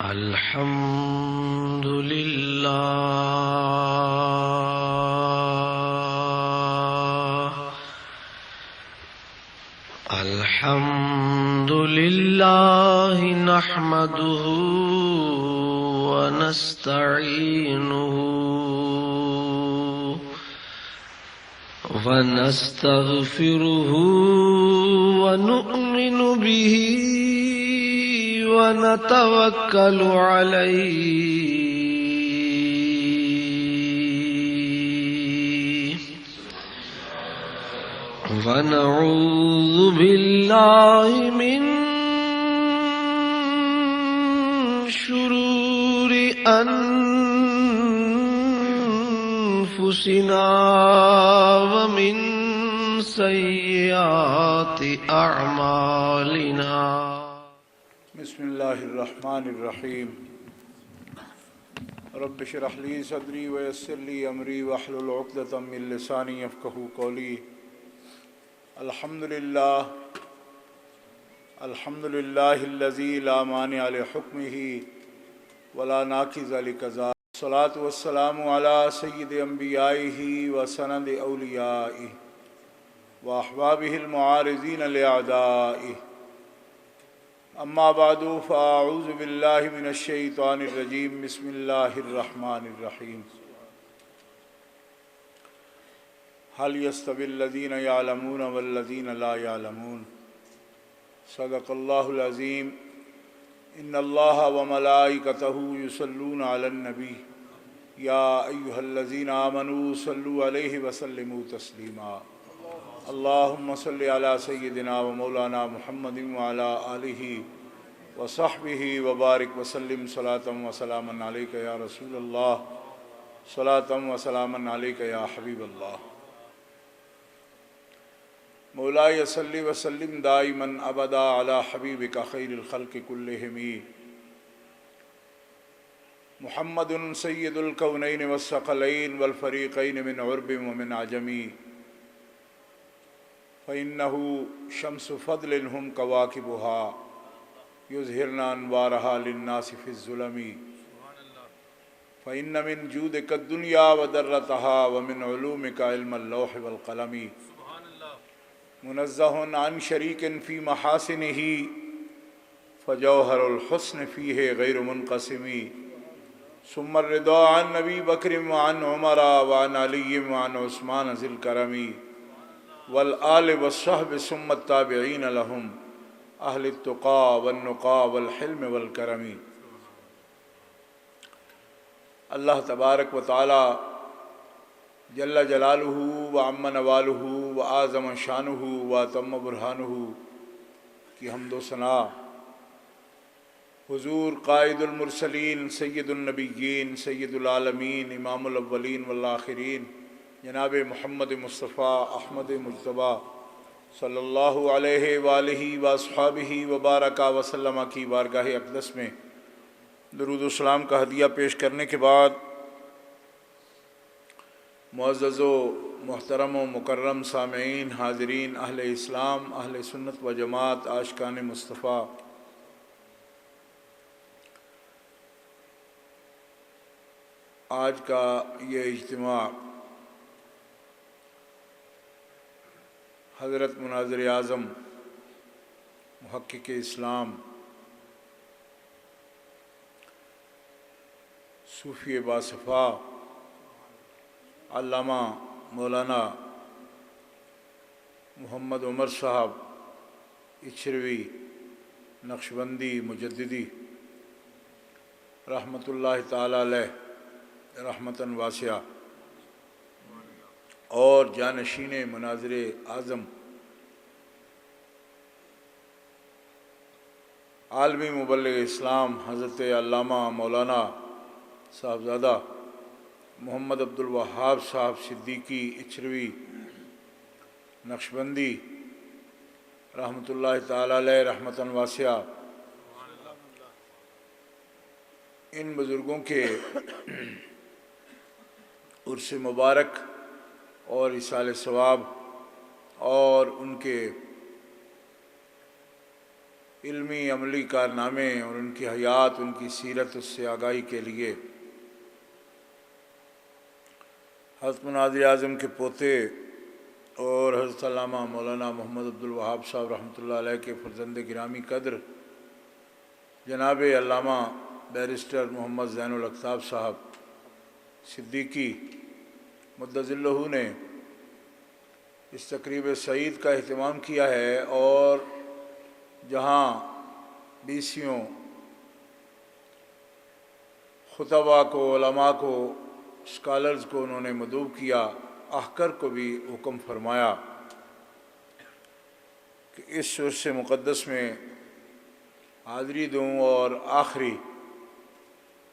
الحمد لله الحمد لله نحمده ونستعينه ونستغفره ونؤمن به ونتوكل عليه ونعوذ بالله من شرور أنفسنا ومن سيئات أعمالنا. بسم اللہ الرحمن الرحیم. رب اشرح لی صدری ویسر لی امری واحلل عقدۃ من لسانی یفقہوا قولی. الحمد للہ الذی لا مانع لحکمہ ولا ناقض لقضائہ. الصلاۃ والسلام علی سید انبیائہ وسند اولیائہ واحبابہ المعارضین لاعدائہ. اما بعد فاعوذ باللہ من الشیطان الرجیم. بسم اللہ الرحمن الرحیم. هل يستوي الذين يعلمون والذين لا يعلمون. صدق اللہ العظیم. ان اللہ وملائکتہ یصلون علی النبی یا ایہا الذین آمنوا صلوا علیہ وسلموا تسلیما. اللہم صلی علی سیدنا و مولانا محمد وعلی آلہ وصحبہ وبارک وسلم صلاۃ و سلاما علیک یا رسول اللہ صلاۃ و سلاما علیک یا حبیب اللہ. مولاي صلی وسلم دائما ابدا علی حبیبک خیر الخلق کلہم محمد سید الکونین والثقلین والفریقین من عرب ومن عجم. فإنه شمس فضل هم كواكبها يظهرن أنوارها للناس في الظلم. فإن من جودك الدنيا وذرتها ومن علومك علم اللوح والقلم. منزه عن شريك في محاسنه فجوهر الحسن فيه غير منقسم. ثم الرضا عن أبي بكر وعن عمر وعن علي وعن عثمان ذي الكرم والآل والصحب ثم التابعین لهم اہل التقى والنقى والحلم والکرم. اللہ تبارک و تعالی جل جلالہ وعم نوالہ وعظم شانہ واتم برہانہ کی حمد و ثنا حضور قائد المرسلین سید النبیین سید العالمین امام الاولین والآخرین جناب محمد مصطفیٰ احمد مجتبیٰ صلی اللہ علیہ وآلہ واصحابہ وبارک وسلم کی بارگاہ اقدس میں درود و سلام کا ہدیہ پیش کرنے کے بعد معزز و محترم و مکرم سامعین، حاضرین، اہل اسلام، اہل سنت و جماعت، عاشقان مصطفیٰ، آج کا یہ اجتماع حضرت مناظر اعظم محقق اسلام صوفی باصفا علامہ مولانا محمد عمر صاحب اچھروی نقشبندی مجددی رحمۃ اللہ تعالی علیہ رحمتاً واسعہ اور جانشین مناظر اعظم عالمی مبلغ اسلام حضرت علامہ مولانا صاحبزادہ محمد عبد الوہاب صاحب صدیقی اچھروی نقشبندی رحمۃ اللہ تعالی علیہ رحمتاً واسعہ، ان بزرگوں کے عرس مبارک اور اصال ثواب اور ان کے علمی عملی کارنامے اور ان کی حیات، ان کی سیرت، اس سے آگاہی کے لیے حضرت مناظر اعظم کے پوتے اور حضرت علامہ مولانا محمد عبدالوہاب صاحب رحمۃ اللہ علیہ کے فرزند گرامی قدر جناب علامہ بیرسٹر محمد زین الاقطاب صاحب صدیقی مدظلہ نے اس تقریب سعید کا اہتمام کیا ہے، اور جہاں بیسیوں خطبہ کو، علماء کو، اسکالرز کو انہوں نے مدعو کیا، احکر کو بھی حکم فرمایا کہ اس عرص مقدس میں حاضری دوں اور آخری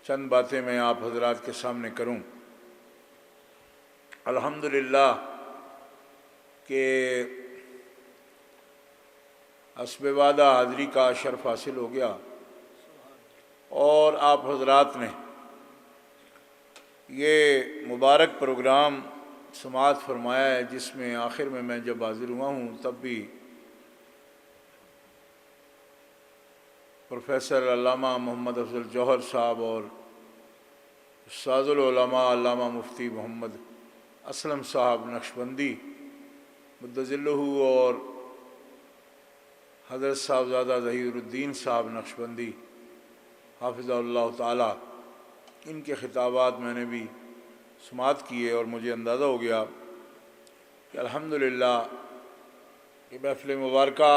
چند باتیں میں آپ حضرات کے سامنے کروں۔ الحمدللہ کہ حسب وعدہ حاضری کا شرف حاصل ہو گیا، اور آپ حضرات نے یہ مبارک پروگرام سماعت فرمایا ہے، جس میں آخر میں جب حاضر ہوا ہوں تب بھی پروفیسر علامہ محمد افضل جوہر صاحب اور استاذ العلماء علامہ مفتی محمد اسلم صاحب نقشبندی مدظلہ اور حضرت صاحبزادہ ظہیر الدین صاحب نقشبندی حافظہ اللہ تعالی، ان کے خطابات میں نے بھی سماعت کیے، اور مجھے اندازہ ہو گیا کہ الحمدللہ یہ محفل مبارکہ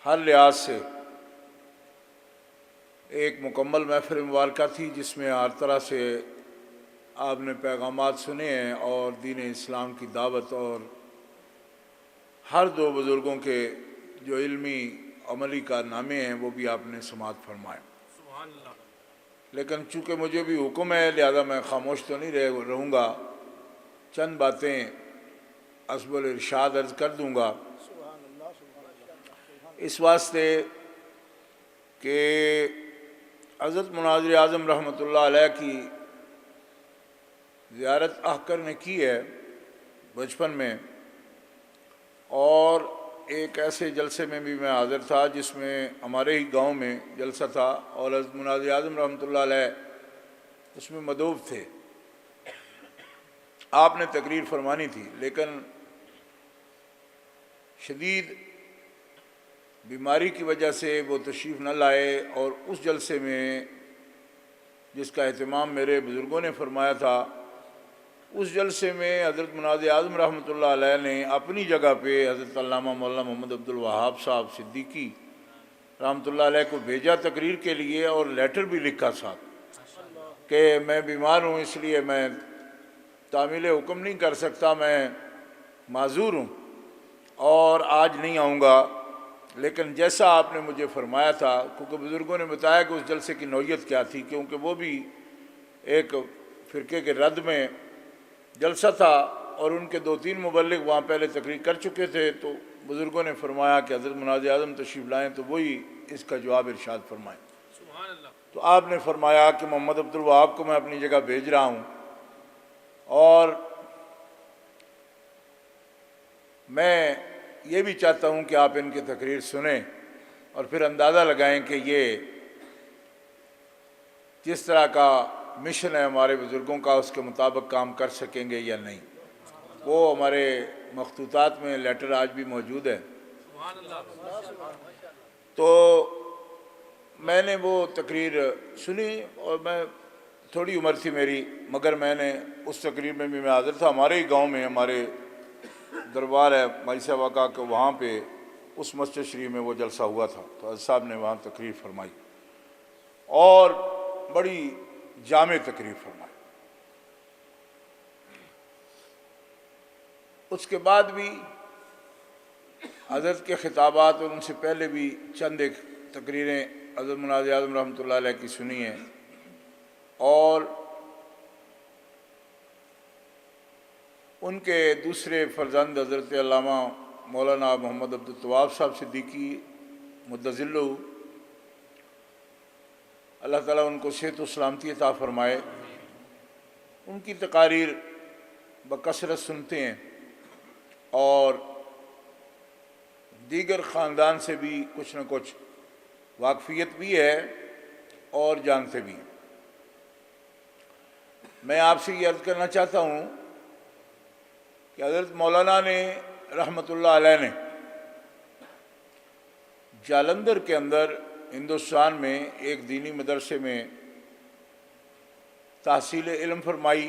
ہر لحاظ سے ایک مکمل محفل مبارکہ تھی، جس میں ہر طرح سے آپ نے پیغامات سنے ہیں اور دین اسلام کی دعوت، اور ہر دو بزرگوں کے جو علمی عملی کارنامے ہیں وہ بھی آپ نے سماعت فرمائے۔ لیکن چونکہ مجھے بھی حکم ہے لہذا میں خاموش تو نہیں رہوں گا، چند باتیں حسب الارشاد عرض کر دوں گا، اس واسطے کہ حضرت مناظر اعظم رحمۃ اللہ علیہ کی زیارت احکر نے کی ہے بچپن میں، اور ایک ایسے جلسے میں بھی میں حاضر تھا جس میں ہمارے ہی گاؤں میں جلسہ تھا، اور حضرت مناظر اعظم رحمۃ اللہ علیہ اس میں مدعو تھے، آپ نے تقریر فرمانی تھی، لیکن شدید بیماری کی وجہ سے وہ تشریف نہ لائے، اور اس جلسے میں جس کا اہتمام میرے بزرگوں نے فرمایا تھا، اس جلسے میں حضرت مناظر اعظم رحمۃ اللہ علیہ نے اپنی جگہ پہ حضرت علامہ مولانا محمد عبدالوہاب صاحب صدیقی رحمۃ اللہ علیہ کو بھیجا تقریر کے لیے، اور لیٹر بھی لکھا ساتھ کہ میں بیمار ہوں، اس لیے میں تعمیل حکم نہیں کر سکتا، میں معذور ہوں اور آج نہیں آؤں گا، لیکن جیسا آپ نے مجھے فرمایا تھا، کیونکہ بزرگوں نے بتایا کہ اس جلسے کی نوعیت کیا تھی، کیونکہ وہ بھی ایک فرقے کے رد میں جلسہ تھا، اور ان کے 2-3 مبلغ وہاں پہلے تقریر کر چکے تھے، تو بزرگوں نے فرمایا کہ حضرت مناظر اعظم تشریف لائیں تو وہی اس کا جواب ارشاد فرمائیں۔ تو آپ نے فرمایا کہ محمد عبدالوہاب کو میں اپنی جگہ بھیج رہا ہوں، اور میں یہ بھی چاہتا ہوں کہ آپ ان کی تقریر سنیں اور پھر اندازہ لگائیں کہ یہ جس طرح کا مشن ہے ہمارے بزرگوں کا اس کے مطابق کام کر سکیں گے یا نہیں۔ وہ ہمارے مخطوطات میں لیٹر آج بھی موجود ہے۔ تو میں نے وہ تقریر سنی، اور میں تھوڑی عمر تھی میری، مگر میں نے اس تقریر میں بھی میں حاضر تھا۔ ہمارے ہی گاؤں میں ہمارے دربار ہے مائسہ واقعہ کہ وہاں پہ اس مسجد شریف میں وہ جلسہ ہوا تھا، تو حضرت صاحب نے وہاں تقریر فرمائی، اور بڑی جامع تقریر فرمائی۔ اس کے بعد بھی حضرت کے خطابات اور ان سے پہلے بھی چند ایک تقریریں حضرت مناظر اعظم رحمۃ اللہ علیہ کی سنی ہیں، اور ان کے دوسرے فرزند حضرت علامہ مولانا محمد عبدالوہاب صاحب صدیقی مدظلہ، اللہ تعالیٰ ان کو صحت و سلامتی عطا فرمائے، ان کی تقاریر بکثرت سنتے ہیں، اور دیگر خاندان سے بھی کچھ نہ کچھ واقفیت بھی ہے اور جانتے بھی ہیں۔ میں آپ سے یہ عرض کرنا چاہتا ہوں کہ حضرت مولانا نے رحمۃ اللہ علیہ نے جالندھر کے اندر ہندوستان میں ایک دینی مدرسے میں تحصیل علم فرمائی،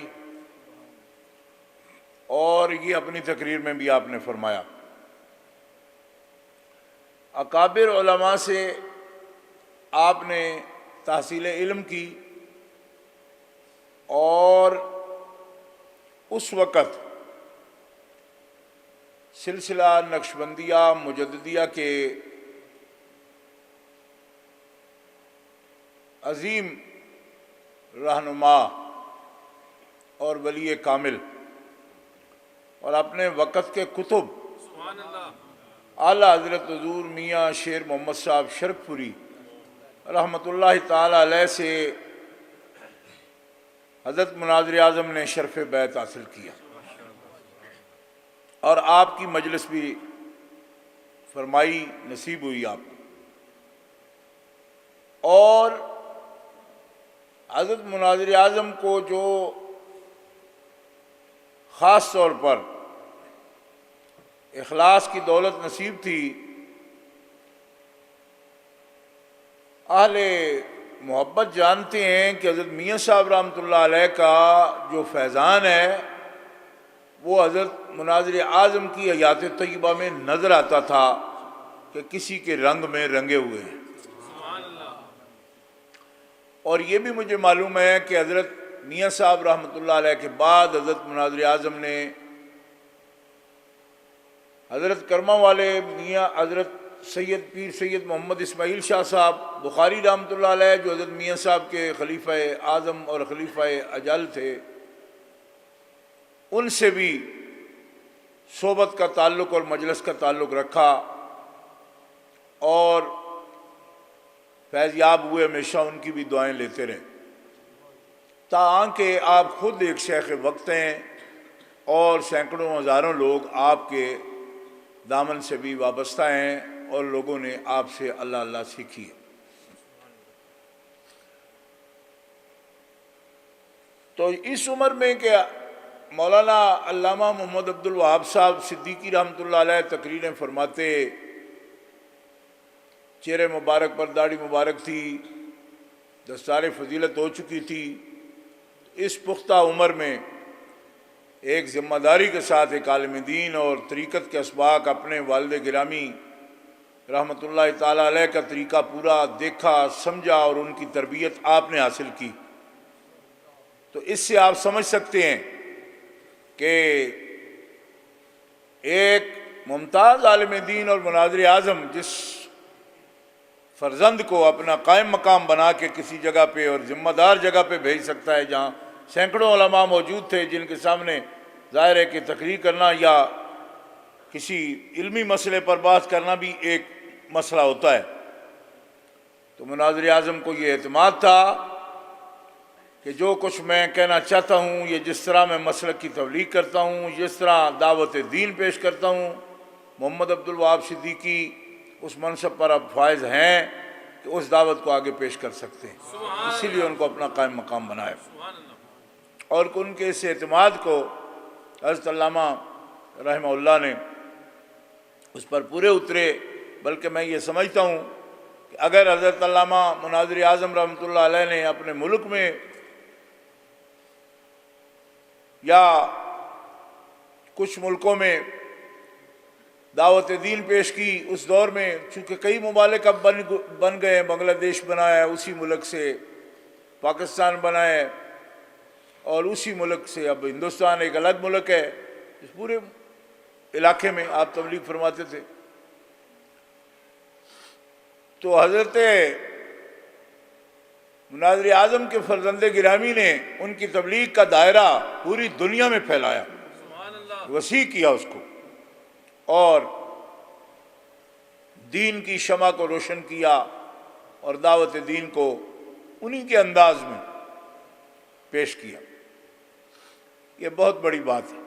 اور یہ اپنی تقریر میں بھی آپ نے فرمایا۔ اکابر علماء سے آپ نے تحصیل علم کی، اور اس وقت سلسلہ نقشبندیہ مجددیہ کے عظیم رہنما اور ولی کامل اور اپنے وقت کے کتب اعلیٰ حضرت حضور میاں شیر محمد صاحب شرک پوری رحمۃ اللہ تعالی علیہ سے حضرت مناظر اعظم نے شرف بیعت حاصل کیا، اور آپ کی مجلس بھی فرمائی نصیب ہوئی آپ کو۔ اور حضرت مناظر اعظم کو جو خاص طور پر اخلاص کی دولت نصیب تھی، اہل محبت جانتے ہیں کہ حضرت میاں صاحب رحمۃ اللہ علیہ کا جو فیضان ہے وہ حضرت مناظر اعظم کی حیات طیبہ میں نظر آتا تھا کہ کسی کے رنگ میں رنگے ہوئے ہیں۔ اور یہ بھی مجھے معلوم ہے کہ حضرت میاں صاحب رحمۃ اللہ علیہ کے بعد حضرت مناظر اعظم نے حضرت کرما والے میاں حضرت سید پیر سید محمد اسماعیل شاہ صاحب بخاری رحمۃ اللہ علیہ، جو حضرت میاں صاحب کے خلیفہ اعظم اور خلیفہ اجل تھے، ان سے بھی صحبت کا تعلق اور مجلس کا تعلق رکھا، اور فیض یاب ہوئے، ہمیشہ ان کی بھی دعائیں لیتے رہے، تاہم کہ آپ خود ایک شیخ وقت ہیں، اور سینکڑوں ہزاروں لوگ آپ کے دامن سے بھی وابستہ ہیں، اور لوگوں نے آپ سے اللہ اللہ سیکھی ہے۔ تو اس عمر میں کہ مولانا علامہ محمد عبد الوہاب صاحب صدیقی رحمۃ اللہ علیہ تقریریں فرماتے، چہرے مبارک پر داڑھی مبارک تھی، دستار فضیلت ہو چکی تھی، اس پختہ عمر میں ایک ذمہ داری کے ساتھ ایک عالم دین اور طریقت کے اسباق اپنے والد گرامی رحمۃ اللہ تعالی علیہ کا طریقہ پورا دیکھا، سمجھا، اور ان کی تربیت آپ نے حاصل کی، تو اس سے آپ سمجھ سکتے ہیں کہ ایک ممتاز عالم دین اور مناظر اعظم جس فرزند کو اپنا قائم مقام بنا کے کسی جگہ پہ اور ذمہ دار جگہ پہ بھیج سکتا ہے، جہاں سینکڑوں علماء موجود تھے جن کے سامنے ظاہر ہے کہ تقریر کرنا یا کسی علمی مسئلے پر بات کرنا بھی ایک مسئلہ ہوتا ہے، تو مناظر اعظم کو یہ اعتماد تھا کہ جو کچھ میں کہنا چاہتا ہوں، یہ جس طرح میں مسلک کی تبلیغ کرتا ہوں، جس طرح دعوت دین پیش کرتا ہوں، محمد عبد الوہاب صدیقی اس منصب پر اب فائز ہیں کہ اس دعوت کو آگے پیش کر سکتے ہیں، اسی لیے ان کو اپنا قائم مقام بنایا، اور ان کے اس اعتماد کو حضرت علامہ رحمہ اللہ نے اس پر پورے اترے۔ بلکہ میں یہ سمجھتا ہوں کہ اگر حضرت علامہ مناظر اعظم رحمۃ اللہ علیہ نے اپنے ملک میں یا کچھ ملکوں میں دعوت دین پیش کی اس دور میں، چونکہ کئی ممالک اب بن گئے ہیں، بنگلہ دیش بنایا ہے اسی ملک سے، پاکستان بنا ہے، اور اسی ملک سے اب ہندوستان ایک الگ ملک ہے، اس پورے علاقے میں آپ تبلیغ فرماتے تھے۔ تو حضرت مناظر اعظم کے فرزند گرامی نے ان کی تبلیغ کا دائرہ پوری دنیا میں پھیلایا، وسیع کیا اس کو، اور دین کی شمع کو روشن کیا، اور دعوت دین کو انہی کے انداز میں پیش کیا۔ یہ بہت بڑی بات ہے،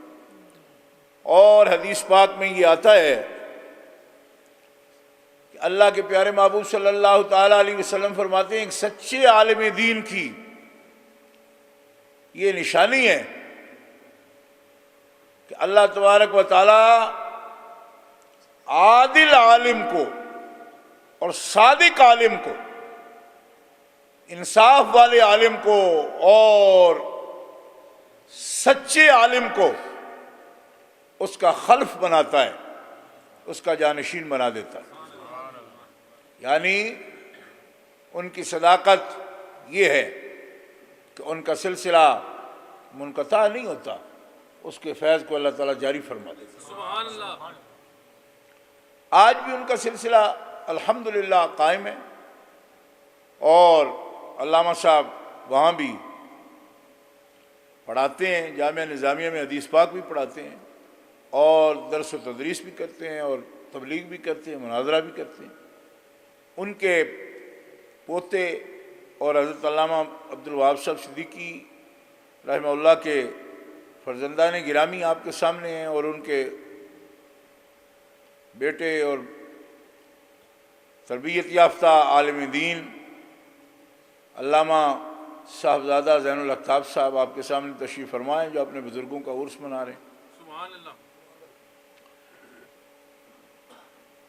اور حدیث پاک میں یہ آتا ہے کہ اللہ کے پیارے محبوب صلی اللہ تعالیٰ علیہ وسلم فرماتے ہیں ایک سچے عالم دین کی یہ نشانی ہے کہ اللہ تبارک و تعالیٰ عادل عالم کو اور صادق عالم کو، انصاف والے عالم کو اور سچے عالم کو اس کا خلف بناتا ہے، اس کا جانشین بنا دیتا ہے۔ یعنی ان کی صداقت یہ ہے کہ ان کا سلسلہ منقطع نہیں ہوتا، اس کے فیض کو اللہ تعالیٰ جاری فرما دیتا ہے۔ سبحان اللہ۔ آج بھی ان کا سلسلہ الحمدللہ قائم ہے، اور علامہ صاحب وہاں بھی پڑھاتے ہیں، جامعہ نظامیہ میں حدیث پاک بھی پڑھاتے ہیں، اور درس و تدریس بھی کرتے ہیں، اور تبلیغ بھی کرتے ہیں، مناظرہ بھی کرتے ہیں۔ ان کے پوتے اور حضرت علامہ عبدالوہاب صاحب صدیقی رحمہ اللہ کے فرزندان گرامی آپ کے سامنے ہیں، اور ان کے بیٹے اور تربیت یافتہ عالم دین علامہ صاحبزادہ زین الاقطاب صاحب آپ کے سامنے تشریف فرمائیں، جو اپنے بزرگوں کا عرس منا رہے ہیں۔ سبحان اللہ۔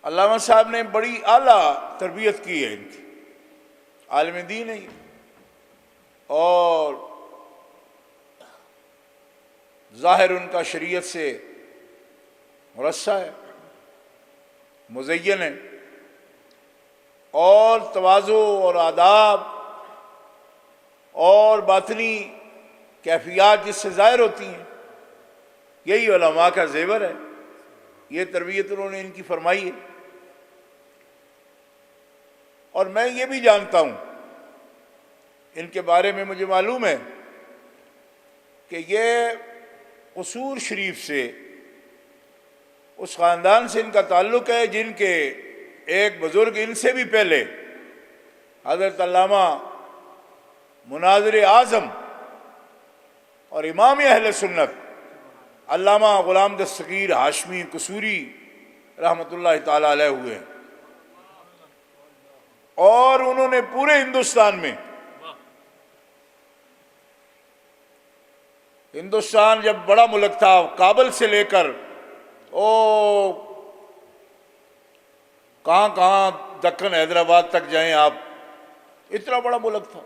علامہ صاحب نے بڑی اعلیٰ تربیت کی ہے، ان کی عالم دین ہے یہ، اور ظاہر ان کا شریعت سے مرصع ہے، مزین ہے، اور تواضع اور آداب اور باطنی کیفیات جس سے ظاہر ہوتی ہیں، یہی علماء کا زیور ہے۔ یہ تربیت انہوں نے ان کی فرمائی ہے، اور میں یہ بھی جانتا ہوں، ان کے بارے میں مجھے معلوم ہے کہ یہ قصور شریف سے، اس خاندان سے ان کا تعلق ہے جن کے ایک بزرگ ان سے بھی پہلے حضرت علامہ مناظر اعظم اور امام اہل سنت علامہ غلام دستگیر ہاشمی قصوری رحمۃ اللہ تعالی علیہ ہوئے ہیں، اور انہوں نے پورے ہندوستان میں، ہندوستان جب بڑا ملک تھا، کابل سے لے کر کہاں کہاں دکن حیدرآباد تک جائیں آپ، اتنا بڑا ملک تھا،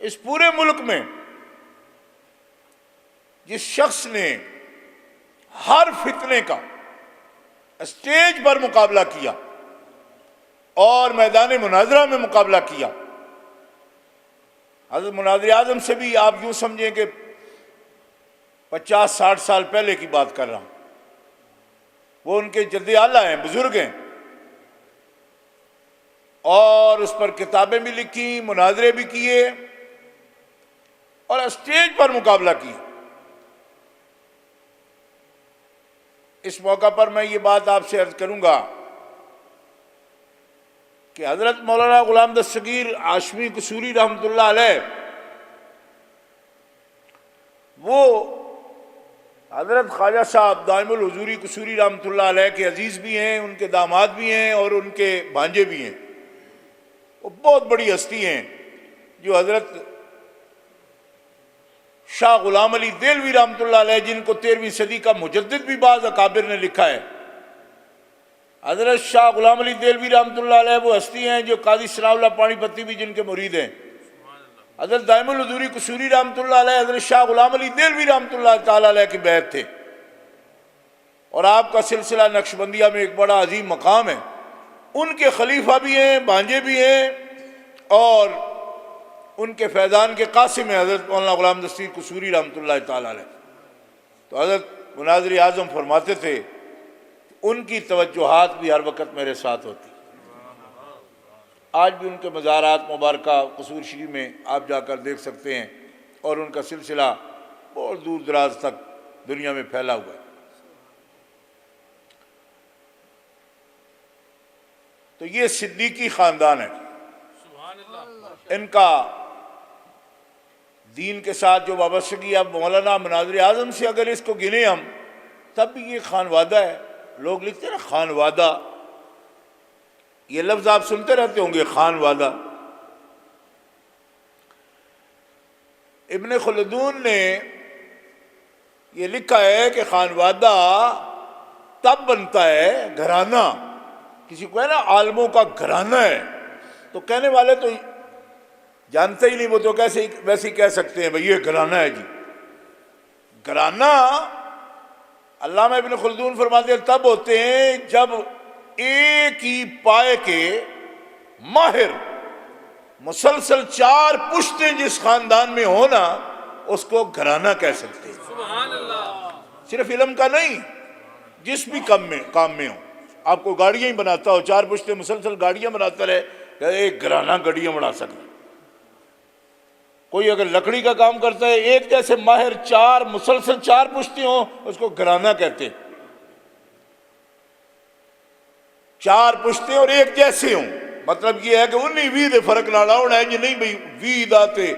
اس پورے ملک میں جس شخص نے ہر فتنے کا اسٹیج پر مقابلہ کیا اور میدان مناظرہ میں مقابلہ کیا، حضرت مناظر اعظم سے بھی آپ یوں سمجھیں کہ 50-60 سال پہلے کی بات کر رہا ہوں، وہ ان کے جد اعلیٰ ہیں، بزرگ ہیں، اور اس پر کتابیں بھی لکھی، مناظرے بھی کیے، اور اسٹیج پر مقابلہ کیا۔ اس موقع پر میں یہ بات آپ سے عرض کروں گا کہ حضرت مولانا غلام دستگیر ہاشمی قصوری رحمۃ اللہ علیہ، وہ حضرت خواجہ صاحب دائم الحضوری قصوری رحمۃ اللہ علیہ کے عزیز بھی ہیں، ان کے داماد بھی ہیں، اور ان کے بھانجے بھی ہیں۔ وہ بہت بڑی ہستی ہیں جو حضرت شاہ غلام علی دہلوی رحمۃ اللہ علیہ، جن کو 13ویں صدی کا مجدد بھی بعض اکابر نے لکھا ہے، حضرت شاہ غلام علی دہلوی رحمۃ اللہ علیہ وہ ہستی ہیں جو قاضی ثناء اللہ پانی پتی بھی جن کے مرید ہیں، حضرت دائم الحضوری قصوری رحمۃ اللہ علیہ حضرت شاہ غلام علی دہلوی رحمۃ اللہ تعالی علیہ کے بیعت تھے، اور آپ کا سلسلہ نقشبندیہ میں ایک بڑا عظیم مقام ہے۔ ان کے خلیفہ بھی ہیں، بھانجے بھی ہیں، اور ان کے فیضان کے قاسم ہیں حضرت مولانا غلام دستگیر قصوری رحمۃ اللہ تعالی علیہ۔ تو حضرت مناظر اعظم فرماتے تھے ان کی توجہات بھی ہر وقت میرے ساتھ ہوتی۔ آج بھی ان کے مزارات مبارکہ قصور شریف میں آپ جا کر دیکھ سکتے ہیں، اور ان کا سلسلہ بہت دور دراز تک دنیا میں پھیلا ہوا ہے۔ تو یہ صدیقی خاندان ہے، ان کا دین کے ساتھ جو وابستگی، اب مولانا مناظر اعظم سے اگر اس کو گنے ہم، تب بھی یہ خانوادہ ہے۔ لوگ لکھتے ہیں نا خانوادہ، یہ لفظ آپ سنتے رہتے ہوں گے، خانوادہ۔ ابن خلدون نے یہ لکھا ہے کہ خانوادہ تب بنتا ہے، گھرانہ کسی کو ہے نا عالموں کا گھرانہ ہے، تو کہنے والے تو جانتے ہی نہیں، وہ تو کیسے ویسے ہی کہہ سکتے ہیں بھئی یہ گھرانہ ہے جی۔ گھرانہ علامہ ابن خلدون فرماتے ہیں تب ہوتے ہیں جب ایک ہی پائے کے ماہر مسلسل 4 پشتیں جس خاندان میں ہونا، اس کو گھرانہ کہہ سکتے ہیں۔ سبحان اللہ۔ صرف علم کا نہیں، جس بھی کام میں ہو، آپ کو گاڑیاں ہی بناتا ہو، 4 پشتیں مسلسل گاڑیاں بناتا رہے، کہ ایک گھرانہ گاڑیاں بنا سکتا۔ کوئی اگر لکڑی کا کام کرتا ہے، ایک جیسے ماہر 4 مسلسل 4 پشتیں ہوں، اس کو گھرانہ کہتے ہیں۔ 4 پشتیں اور ایک جیسے ہوں، مطلب یہ ہے کہ 19-20 دے فرق نہ لاؤنا ہے جی، نہیں بھئی 20 داتے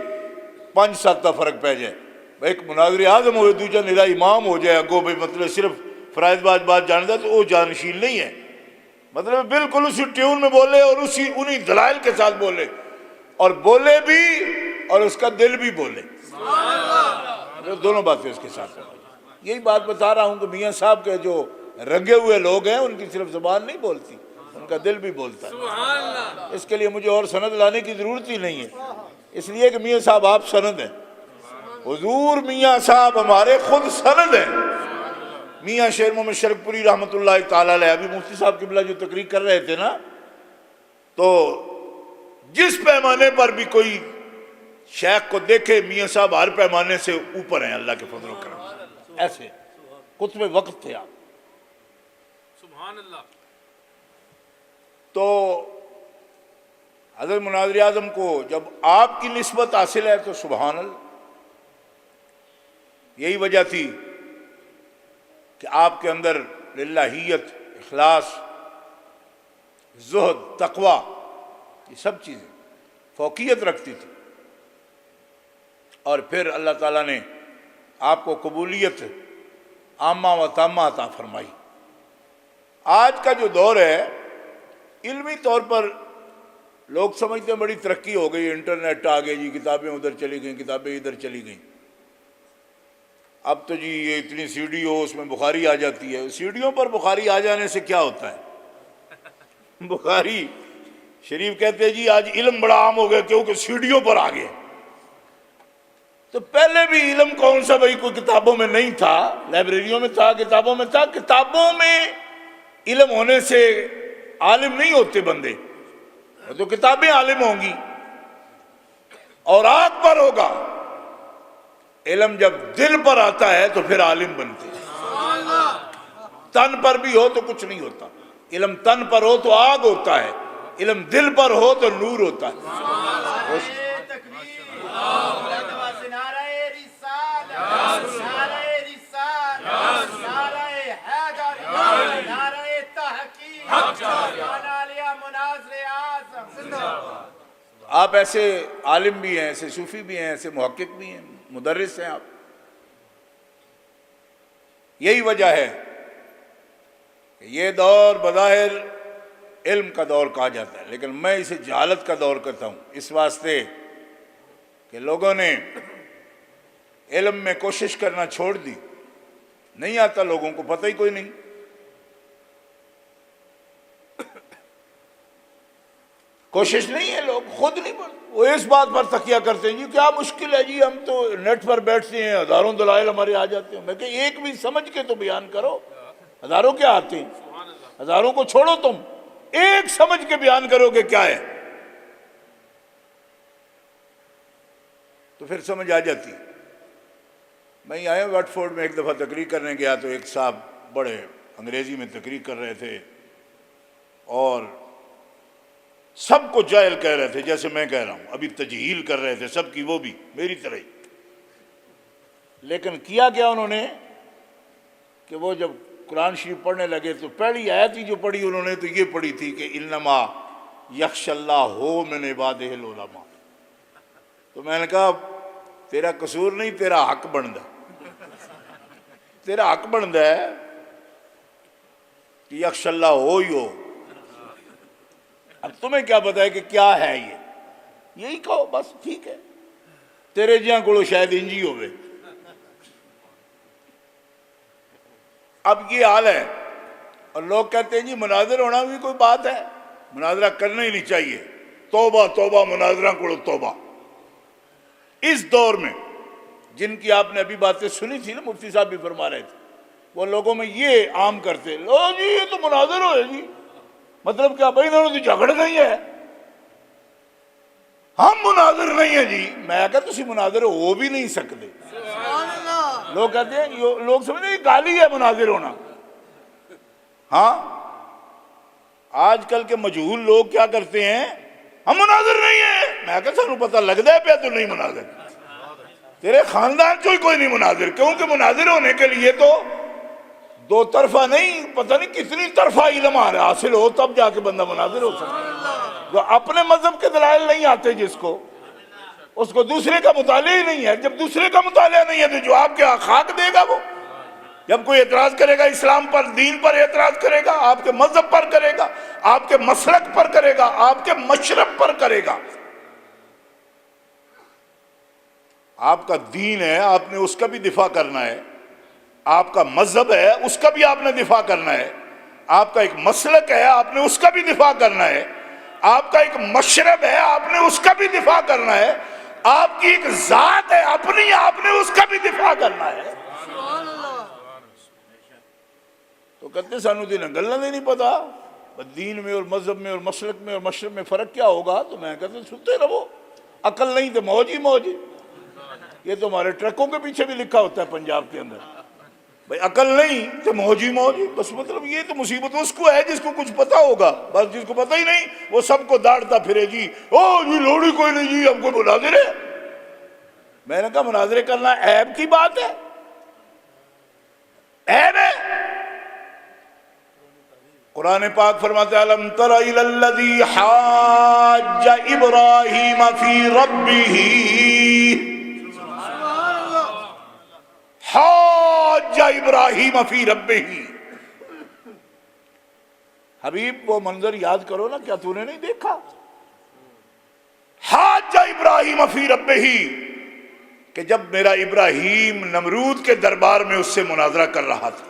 5-7 دا فرق پہ جائے۔ ایک مناظر اعظم ہوئے، دوجہ نرا امام ہو جائے اگو، بھئی مطلب صرف فرائض باز بات جانتا تو وہ جانشین نہیں ہے، مطلب بالکل اسی ٹیون میں بولے اور انہی دلائل کے ساتھ بولے، اور بولے بھی اور اس کا دل بھی بولے، دونوں باتیں اس کے ساتھ۔ یہی بات بتا رہا ہوں کہ میاں صاحب کے جو رنگے ہوئے لوگ ہیں، ان کی صرف زبان نہیں بولتی، ان کا دل بھی بولتا ہے۔ اس کے لیے مجھے اور سند لانے کی ضرورت ہی نہیں ہے، اس لیے کہ میاں صاحب آپ سند ہیں، حضور میاں صاحب ہمارے خود سند ہیں۔ میاں شیر محمد شرک پوری رحمۃ اللہ تعالیٰ علیہ، ابھی مفتی صاحب قبلہ جو تقریر کر رہے تھے نا، تو جس پیمانے پر بھی کوئی شیخ کو دیکھے، میاں صاحب ہر پیمانے سے اوپر ہیں اللہ کے فضل و کرم سے، ایسے قطب وقت تھے آپ۔ سبحان اللہ۔ تو حضرت مناظر اعظم کو جب آپ کی نسبت حاصل ہے تو سبحان اللہ۔ یہی وجہ تھی کہ آپ کے اندر للہیت، اخلاص، زہد، تقوی، یہ سب چیزیں فوقیت رکھتی تھی، اور پھر اللہ تعالیٰ نے آپ کو قبولیت عامہ و تامہ عطا فرمائی۔ آج کا جو دور ہے، علمی طور پر لوگ سمجھتے ہیں بڑی ترقی ہو گئی، انٹرنیٹ آ گئی جی، کتابیں ادھر چلی گئیں، کتابیں ادھر چلی گئیں، اب تو جی یہ اتنی سی ڈی ہو، اس میں بخاری آ جاتی ہے۔ سیڑھیوں پر بخاری آ جانے سے کیا ہوتا ہے؟ بخاری شریف کہتے ہیں جی آج علم بڑا عام ہو گیا کیونکہ سیڑھیوں پر آ گیا۔ تو پہلے بھی علم کون سا بھائی، کوئی کتابوں میں نہیں تھا، لائبریریوں میں تھا، کتابوں میں تھا۔ کتابوں میں علم ہونے سے عالم نہیں ہوتے بندے، تو کتابیں عالم ہوں گی، اور آنکھ پر ہوگا علم۔ جب دل پر آتا ہے تو پھر عالم بنتے ہیں۔ تن پر بھی ہو تو کچھ نہیں ہوتا، علم تن پر ہو تو آگ ہوتا ہے، علم دل پر ہو تو نور ہوتا ہے۔ آپ ایسے عالم بھی ہیں، ایسے صوفی بھی ہیں، ایسے محقق بھی ہیں، مدرس ہیں آپ۔ یہی وجہ ہے کہ یہ دور بظاہر علم کا دور کہا جاتا ہے، لیکن میں اسے جہالت کا دور کہتا ہوں، اس واسطے کہ لوگوں نے علم میں کوشش کرنا چھوڑ دی، نہیں آتا، لوگوں کو پتہ ہی کوئی نہیں۔ کوشش نہیں ہے، لوگ خود نہیں بولتے، وہ اس بات پر تکیہ کرتے ہیں جی کیا مشکل ہے جی، ہم تو نیٹ پر بیٹھتے ہیں، ہزاروں دلائل ہمارے آ جاتے ہیں۔ میں کہ ایک بھی سمجھ کے تو بیان کرو، ہزاروں کیا آتے ہیں، ہزاروں کو چھوڑو، تم ایک سمجھ کے بیان کرو کہ کیا ہے، تو پھر سمجھ آ جاتی۔ میں یہاں آیا واٹ فورڈ میں ایک دفعہ تقریر کرنے گیا، تو ایک صاحب بڑے انگریزی میں تقریر کر رہے تھے، اور سب کو جاہل کہہ رہے تھے، جیسے میں کہہ رہا ہوں، ابھی تجہیل کر رہے تھے سب کی، وہ بھی میری طرح ہی۔ لیکن کیا کیا انہوں نے کہ وہ جب قرآن شریف پڑھنے لگے تو پہلی آیت ہی جو پڑھی انہوں نے تو یہ پڑھی تھی کہ انما یخشی اللہ من عبادہ العلماء۔ تو میں نے کہا تیرا قصور نہیں، تیرا حق بنتا ہے، تیرا حق بنتا ہے کہ یخشی اللہ ہو ہی ہو، اب تمہیں کیا پتا ہے کہ کیا ہے یہ، یہی کہو بس ٹھیک ہے، تیرے جہاں کو شاید انجی ہوئے۔ اب یہ حال ہے، اور لوگ کہتے ہیں جی مناظر ہونا بھی کوئی بات ہے، مناظرہ کرنا ہی نہیں چاہیے، توبہ توبہ مناظرہ کو توبہ۔ اس دور میں جن کی آپ نے ابھی باتیں سنی تھی نا، مفتی صاحب بھی فرما رہے تھے، وہ لوگوں میں یہ عام کرتے، لو جی یہ تو مناظر ہوئے جی، مطلب کیا بھائی انہوں نے تو جھگڑ نہیں ہے، ہم مناظر نہیں ہیں جی۔ میں کہا تسی مناظر ہو بھی نہیں سکتے۔ لوگ کہتے ہیں، لوگ سمجھتے ہیں گالی ہے مناظر ہونا۔ ہاں آج کل کے مجہول لوگ کیا کرتے ہیں، ہم مناظر نہیں ہیں۔ میں کہا سانو پتہ لگتا ہے پیا تو نہیں مناظر، تیرے خاندان چوئی کوئی نہیں مناظر، کیونکہ مناظر ہونے کے لیے تو دو طرفہ نہیں، پتہ نہیں کتنی طرفہ علم حاصل ہو تب جا کے بندہ مناظر ہو سکتا ہے۔ جو اپنے مذہب کے دلائل نہیں آتے جس کو، اس کو دوسرے کا مطالعہ ہی نہیں ہے۔ جب دوسرے کا مطالعہ نہیں ہے تو جو آپ کے خاک دے گا وہ، جب کوئی اعتراض کرے گا اسلام پر، دین پر اعتراض کرے گا، آپ کے مذہب پر کرے گا، آپ کے مسلک پر کرے گا، آپ کے مشرب پر کرے گا، آپ کا دین ہے آپ نے اس کا بھی دفاع کرنا ہے، آپ کا مذہب ہے اس کا بھی آپ نے دفاع کرنا ہے، آپ کا ایک مسلک ہے آپ نے اس کا بھی دفاع کرنا ہے، آپ کا ایک مشرب ہے آپ نے اس کا بھی دفاع کرنا ہے، آپ کی ایک ذات ہے اپنی، آپ نے اس کا بھی دفاع کرنا ہے۔ تو کہتے سانو دین گلنا دے نہیں پتا، دین میں اور مذہب میں اور مسلک میں اور مشرب میں فرق کیا ہوگا؟ تو میں کہتے سنتے رہو، عقل نہیں تو موج ہی موج۔ یہ تو ہمارے ٹرکوں کے پیچھے بھی لکھا ہوتا ہے پنجاب کے اندر، بھائی عقل نہیں تو موج ہی موج۔ بس مطلب یہ تو مصیبت اس کو ہے جس کو کچھ پتا ہوگا، بس جس کو پتا ہی نہیں وہ سب کو داڑتا پھرے جی، او جی لوڑی کوئی نہیں جی، ہم کو مناظر ہے۔ میں نے کہا مناظرے کرنا عیب کی بات ہے؟ عیب ہے؟ قرآن پاک فرماتے ہیں الم تر الی الذی حاج ابراہیم فی ربہ، حاج ابراہیم فی ربہ۔ حبیب وہ منظر یاد کرو نا، کیا تو نے نہیں دیکھا؟ حاج ابراہیم فی ربہ، کہ جب میرا ابراہیم نمرود کے دربار میں اس سے مناظرہ کر رہا تھا،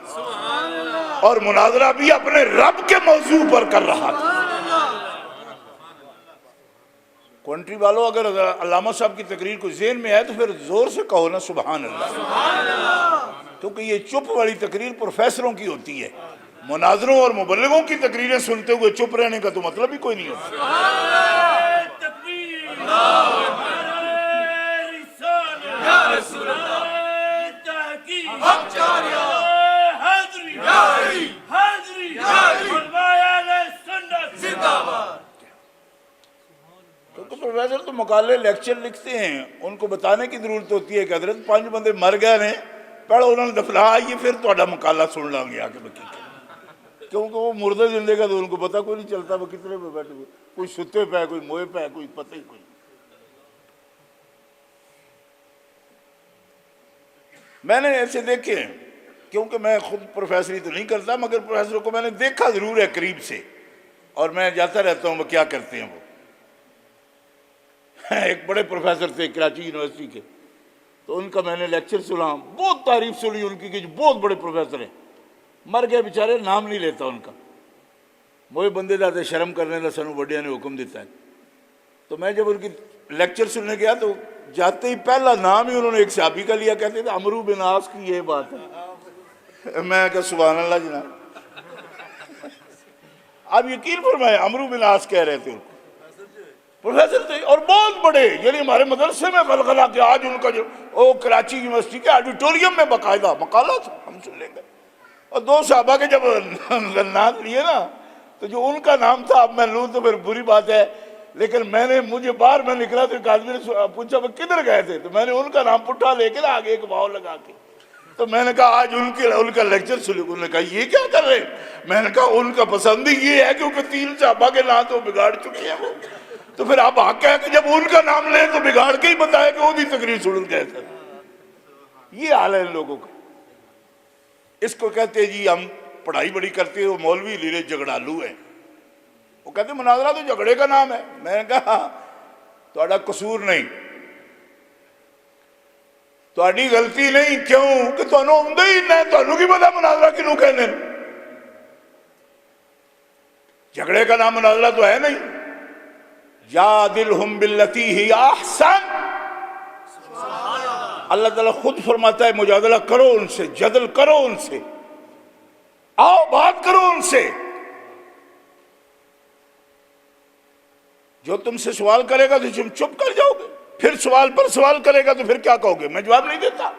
اور مناظرہ بھی اپنے رب کے موضوع پر کر رہا تھا۔ کونٹری والوں اگر علامہ صاحب کی تقریر کو ذہن میں ہے تو پھر زور سے کہو نا سبحان اللہ، کیونکہ یہ چپ والی تقریر پروفیسروں کی ہوتی ہے، مناظروں اور مبلغوں کی تقریریں سنتے ہوئے چپ رہنے کا تو مطلب ہی کوئی نہیں ہوتا۔ کیونکہ پروفیسر تو مقالے لیکچر لکھتے ہیں، ان کو بتانے کی ضرورت ہوتی ہے کہ حضرت 5 بندے مر گئے ہیں، پڑھو انہوں نے دفلا آئیے پھر تھوڑا مقالہ سن لیں گے آگے بکی، کیونکہ وہ مردے زندے کا تو ان کو پتہ کوئی نہیں چلتا وہ کتنے پہ بیٹھے ہوئے، کوئی ستے پہ ہے کوئی موئے پہ ہے، کوئی پتہ ہی کوئی۔ میں نے ایسے دیکھے ہیں، کیونکہ میں خود پروفیسری تو نہیں کرتا، مگر پروفیسروں کو میں نے دیکھا ضرور ہے قریب سے، اور میں جاتا رہتا ہوں وہ کیا کرتے ہیں۔ وہ ایک بڑے پروفیسر تھے کراچی یونیورسٹی کے، تو ان کا میں نے لیکچر سنا، بہت تعریف سنی ان کی کہ بہت بڑے پروفیسر ہیں، مر گئے بیچارے، نام نہیں لیتا ان کا، وہ بندے جاتے شرم کرنے کا سنو بڑیا نے حکم دیتا ہے۔ تو میں جب ان کی لیکچر سننے گیا تو جاتے ہی پہلا نام ہی انہوں نے ایک صحابی کا لیا، کہتے تھے عمرو بن عاص کی یہ بات ہے۔ میں کہا سبحان اللہ جناب، آپ یقین فرمائے عمرو بن عاص کہہ رہے تھے ان کو، پروفیسر تھے اور بہت بڑے، یعنی ہمارے مدرسے میں غلغلہ کہ آج ان کا جو کراچی یونیورسٹی کے آڈیٹوریم میں باقاعدہ مقالہ تھا، ہم سن لیں گے۔ اور 2 صحابہ کے جب نام لیے نا، تو جو ان کا نام تھا اب میں لوں تو پھر بری بات ہے، لیکن مجھے باہر میں نکلا تو ایک آدمی نے پوچھا وہ کدھر گئے تھے، تو میں نے ان کا نام پٹھا لے کے آگے ایک واو لگا کے، تو میں نے کہا آج ان کا لیکچر سنو۔ انہوں نے کہا یہ کیا کر رہے؟ میں نے کہا ان کا پسند ہی یہ ہے کیونکہ 3 صحابہ کے نام تو بگاڑ چکے ہیں وہ، تو پھر آپ حق ہے کہ جب ان کا نام لیں تو بگاڑ کے ہی بتائے کہ وہ بھی تقریر سن گئے تھے۔ یہ حال ہے ان لوگوں کا۔ اس کو کہتے ہیں جی ہم پڑھائی بڑی کرتے ہیں، وہ مولوی لیلے جھگڑالو ہیں۔ وہ کہتے مناظرہ تو جھگڑے کا نام ہے. میں نے کہا تہاڈا قصور نہیں, تہاڈی غلطی نہیں. کیوں کہ تہانوں آਉਂدا ہی نہیں, تہانوں کی پتہ مناظرہ کینوں کہنے. جھگڑے کا نام مناظرہ تو ہے نہیں. جادلہم باللتی ہی احسن. اللہ تعالیٰ خود فرماتا ہے مجادلہ کرو ان سے, جدل کرو ان سے, آؤ بات کرو ان سے. جو تم سے سوال کرے گا تو تم چپ کر جاؤ گے, پھر سوال پر سوال کرے گا تو پھر کیا کہو گے, میں جواب نہیں دیتا.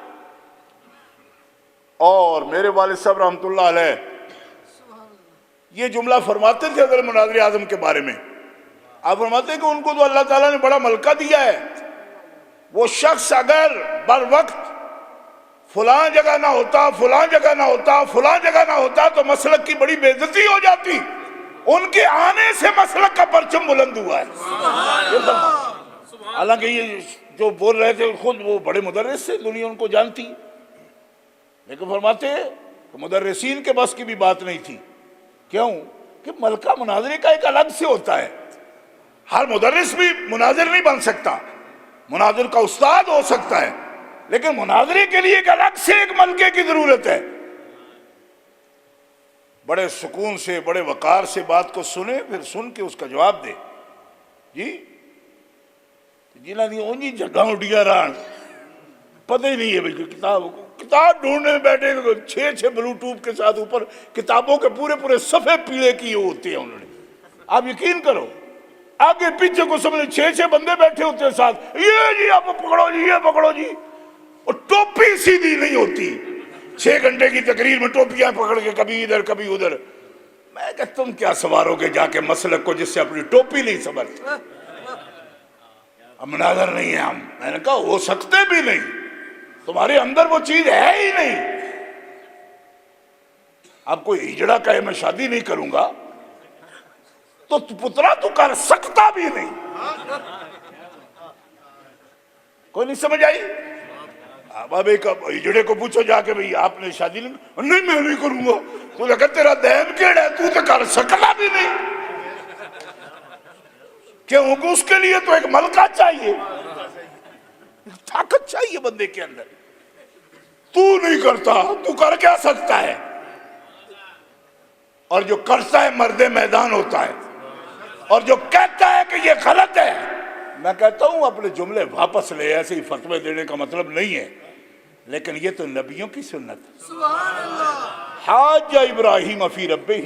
اور میرے والد صاحب رحمۃ اللہ علیہ یہ جملہ فرماتے تھے حضرت مناظر اعظم کے بارے میں. آپ فرماتے ہیں کہ ان کو تو اللہ تعالیٰ نے بڑا ملکہ دیا ہے. وہ شخص اگر بر وقت فلاں جگہ نہ ہوتا, فلاں جگہ نہ ہوتا, فلاں جگہ نہ ہوتا تو مسلک کی بڑی بے عزتی ہو جاتی. ان کے آنے سے مسلک کا پرچم بلند ہوا ہے. حالانکہ یہ جو بول رہے تھے خود وہ بڑے مدرس سے دنیا ان کو جانتی, لیکن فرماتے ہیں کہ مدرسین کے بس کی بھی بات نہیں تھی. کیوں کہ ملکہ مناظرے کا ایک الگ سے ہوتا ہے. ہر مدرس بھی مناظر نہیں بن سکتا, مناظر کا استاد ہو سکتا ہے, لیکن مناظرے کے لیے ایک الگ سے ایک ملکے کی ضرورت ہے. بڑے سکون سے, بڑے وقار سے بات کو سنے, پھر سن کے اس کا جواب دے. جی جنہاں دی اونجی جگہ اڈیا رہن پتہ ہی نہیں ہے بھائی کتاب ڈھونڈنے میں بیٹھے, 6 بلوٹوتھ کے ساتھ اوپر کتابوں کے پورے صفحے پیڑے کیے ہوتے ہیں انہوں نے. آپ یقین کرو آگے پیچھے کو سمجھے 6 بندے بیٹھے ہوتے ہیں ساتھ, یہ جی آپ پکڑو جی, یہ پکڑو جی. اور ٹوپی سیدھی نہیں ہوتی, 6 گھنٹے کی تقریر میں ٹوپیاں پکڑ کے کبھی ادھر کبھی ادھر. میں کہ تم کیا سوارو گے جا کے مسلک کو جس سے اپنی ٹوپی نہیں سنبھلتے. اب مناظر نہیں ہے ہم. میں نے کہا ہو سکتے بھی نہیں, تمہارے اندر وہ چیز ہے ہی نہیں. اب کوئی ہجڑا کہے میں شادی نہیں کروں گا تو پترا تو کر سکتا بھی نہیں. کوئی نہیں سمجھ آئی. اب ایک ہجڑے کو پوچھو جا کے بھئی آپ نے شادی نہیں میں نہیں کروں گا. تو لگا تیرا دین کیڑا ہے, تو تو کر سکتا بھی نہیں. کیوں کہ اس کے لیے تو ایک ملکہ چاہیے, طاقت چاہیے بندے کے اندر. تو نہیں کرتا, تو کر کیا سکتا ہے. اور جو کرتا ہے مرد میدان ہوتا ہے, اور جو کہتا ہے کہ یہ غلط ہے. میں کہتا ہوں اپنے جملے واپس لے, ایسے ہی فتوے دینے کا مطلب نہیں ہے, لیکن یہ تو نبیوں کی سنت ہے. حاج ابراہیم فی ربہ,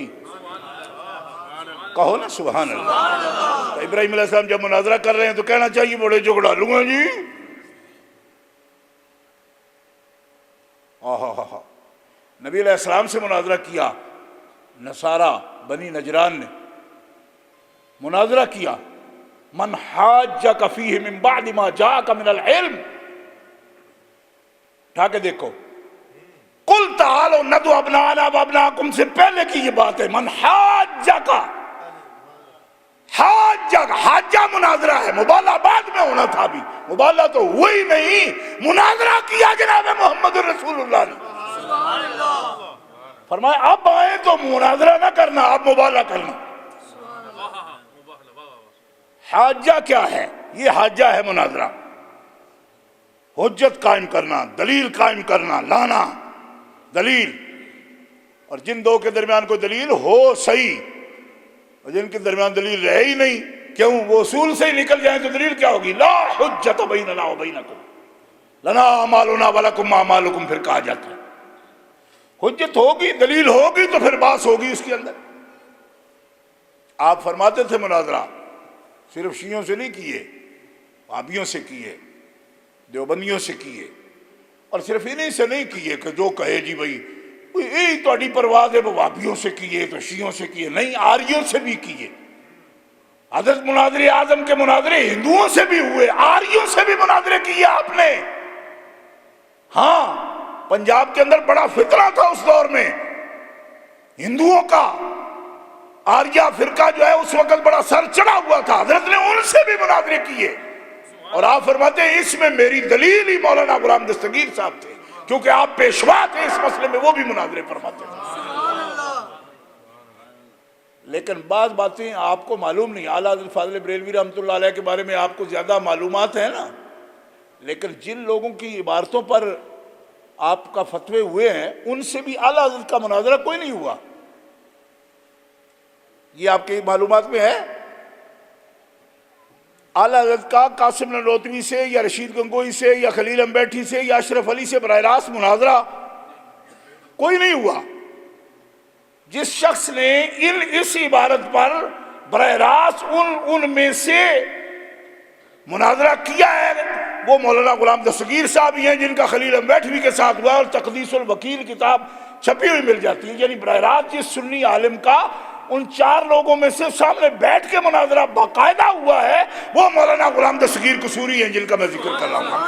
کہو نا سبحان اللہ. ابراہیم علیہ السلام جب مناظرہ کر رہے ہیں تو کہنا چاہیے بڑے جھگڑا لوں گا جی. نبی علیہ السلام سے مناظرہ کیا نصارہ بنی نجران نے, مناظرہ کیا. من حاجک فیہ من بعد ما جاءک من العلم, اٹھا کے دیکھو. قل تعالوا ندعو ابناءنا وابناءکم سے پہلے کی یہ بات ہے. من حاجک, حاجہ مناظرہ ہے, مبالغہ بعد میں ہونا تھا. بھی مبالغہ تو ہوئی نہیں, مناظرہ کیا جناب محمد رسول اللہ نے. فرمایا اب آئے تو مناظرہ نہ کرنا, اب مبالغہ کرنا. حاجہ کیا ہے؟ یہ حاجہ ہے مناظرہ, حجت قائم کرنا, دلیل قائم کرنا, لانا دلیل. اور جن دو کے درمیان کوئی دلیل ہو صحیح, اور جن کے درمیان دلیل رہے ہی نہیں, کیوں وہ اصول سے ہی نکل جائیں تو دلیل کیا ہوگی؟ لا حجت بیننا و بینکم لنا اعمالنا ولکم اعمالکم. پھر کہا جاتا ہے حجت ہوگی, دلیل ہوگی تو پھر باس ہوگی اس کے اندر. آپ فرماتے تھے مناظرہ صرف شیعوں سے نہیں کیے, وہابیوں سے کیے, دیوبندیوں سے کیے, اور صرف انہیں سے نہیں کیے کہ جو کہے جی بھائی یہی تہاڈی پرواز ہے وہ وہابیوں سے کیے تو شیعوں سے کیے. نہیں, آریوں سے بھی کیے. حضرت مناظر اعظم کے مناظرے ہندوؤں سے بھی ہوئے, آریوں سے بھی مناظرے کیے آپ نے. ہاں پنجاب کے اندر بڑا فتنہ تھا اس دور میں ہندوؤں کا, آریہ فرقہ جو ہے اس وقت بڑا سر چڑھا ہوا تھا. حضرت نے ان سے بھی مناظرے کیے, اور آپ فرماتے ہیں اس میں میری دلیل ہی مولانا غلام دستگیر صاحب تھے, کیونکہ آپ پیشوا تھے اس مسئلے میں, وہ بھی مناظرے فرماتے ہیں. لیکن بعض باتیں آپ کو معلوم نہیں. اعلیٰ حضرت فاضل بریلوی رحمۃ اللہ علیہ کے بارے میں آپ کو زیادہ معلومات ہیں نا، لیکن جن لوگوں کی عبارتوں پر آپ کا فتوے ہوئے ہیں ان سے بھی اعلیٰ حضرت کا مناظرہ کوئی نہیں ہوا. یہ آپ کی معلومات میں ہے؟ اعلیٰ حضرت کا قاسم نانوتوی سے یا رشید گنگوئی سے یا خلیل امبیٹھی سے یا اشرف علی سے براہ راست مناظرہ کوئی نہیں ہوا. جس شخص نے اس عبارت پر براہ راست ان میں سے مناظرہ کیا ہے وہ مولانا غلام دستگیر صاحب ہی ہیں، جن کا خلیل امبیٹھوی کے ساتھ ہوا اور تقدیس الوکیل کتاب چھپی ہوئی مل جاتی ہے. یعنی براہ راست جس سنی عالم کا ان 4 لوگوں میں سے سامنے بیٹھ کے مناظرہ باقاعدہ ہوا ہے وہ مولانا غلام دستگیر قصوری ہیں، جن کا میں ذکر کر رہا ہوں.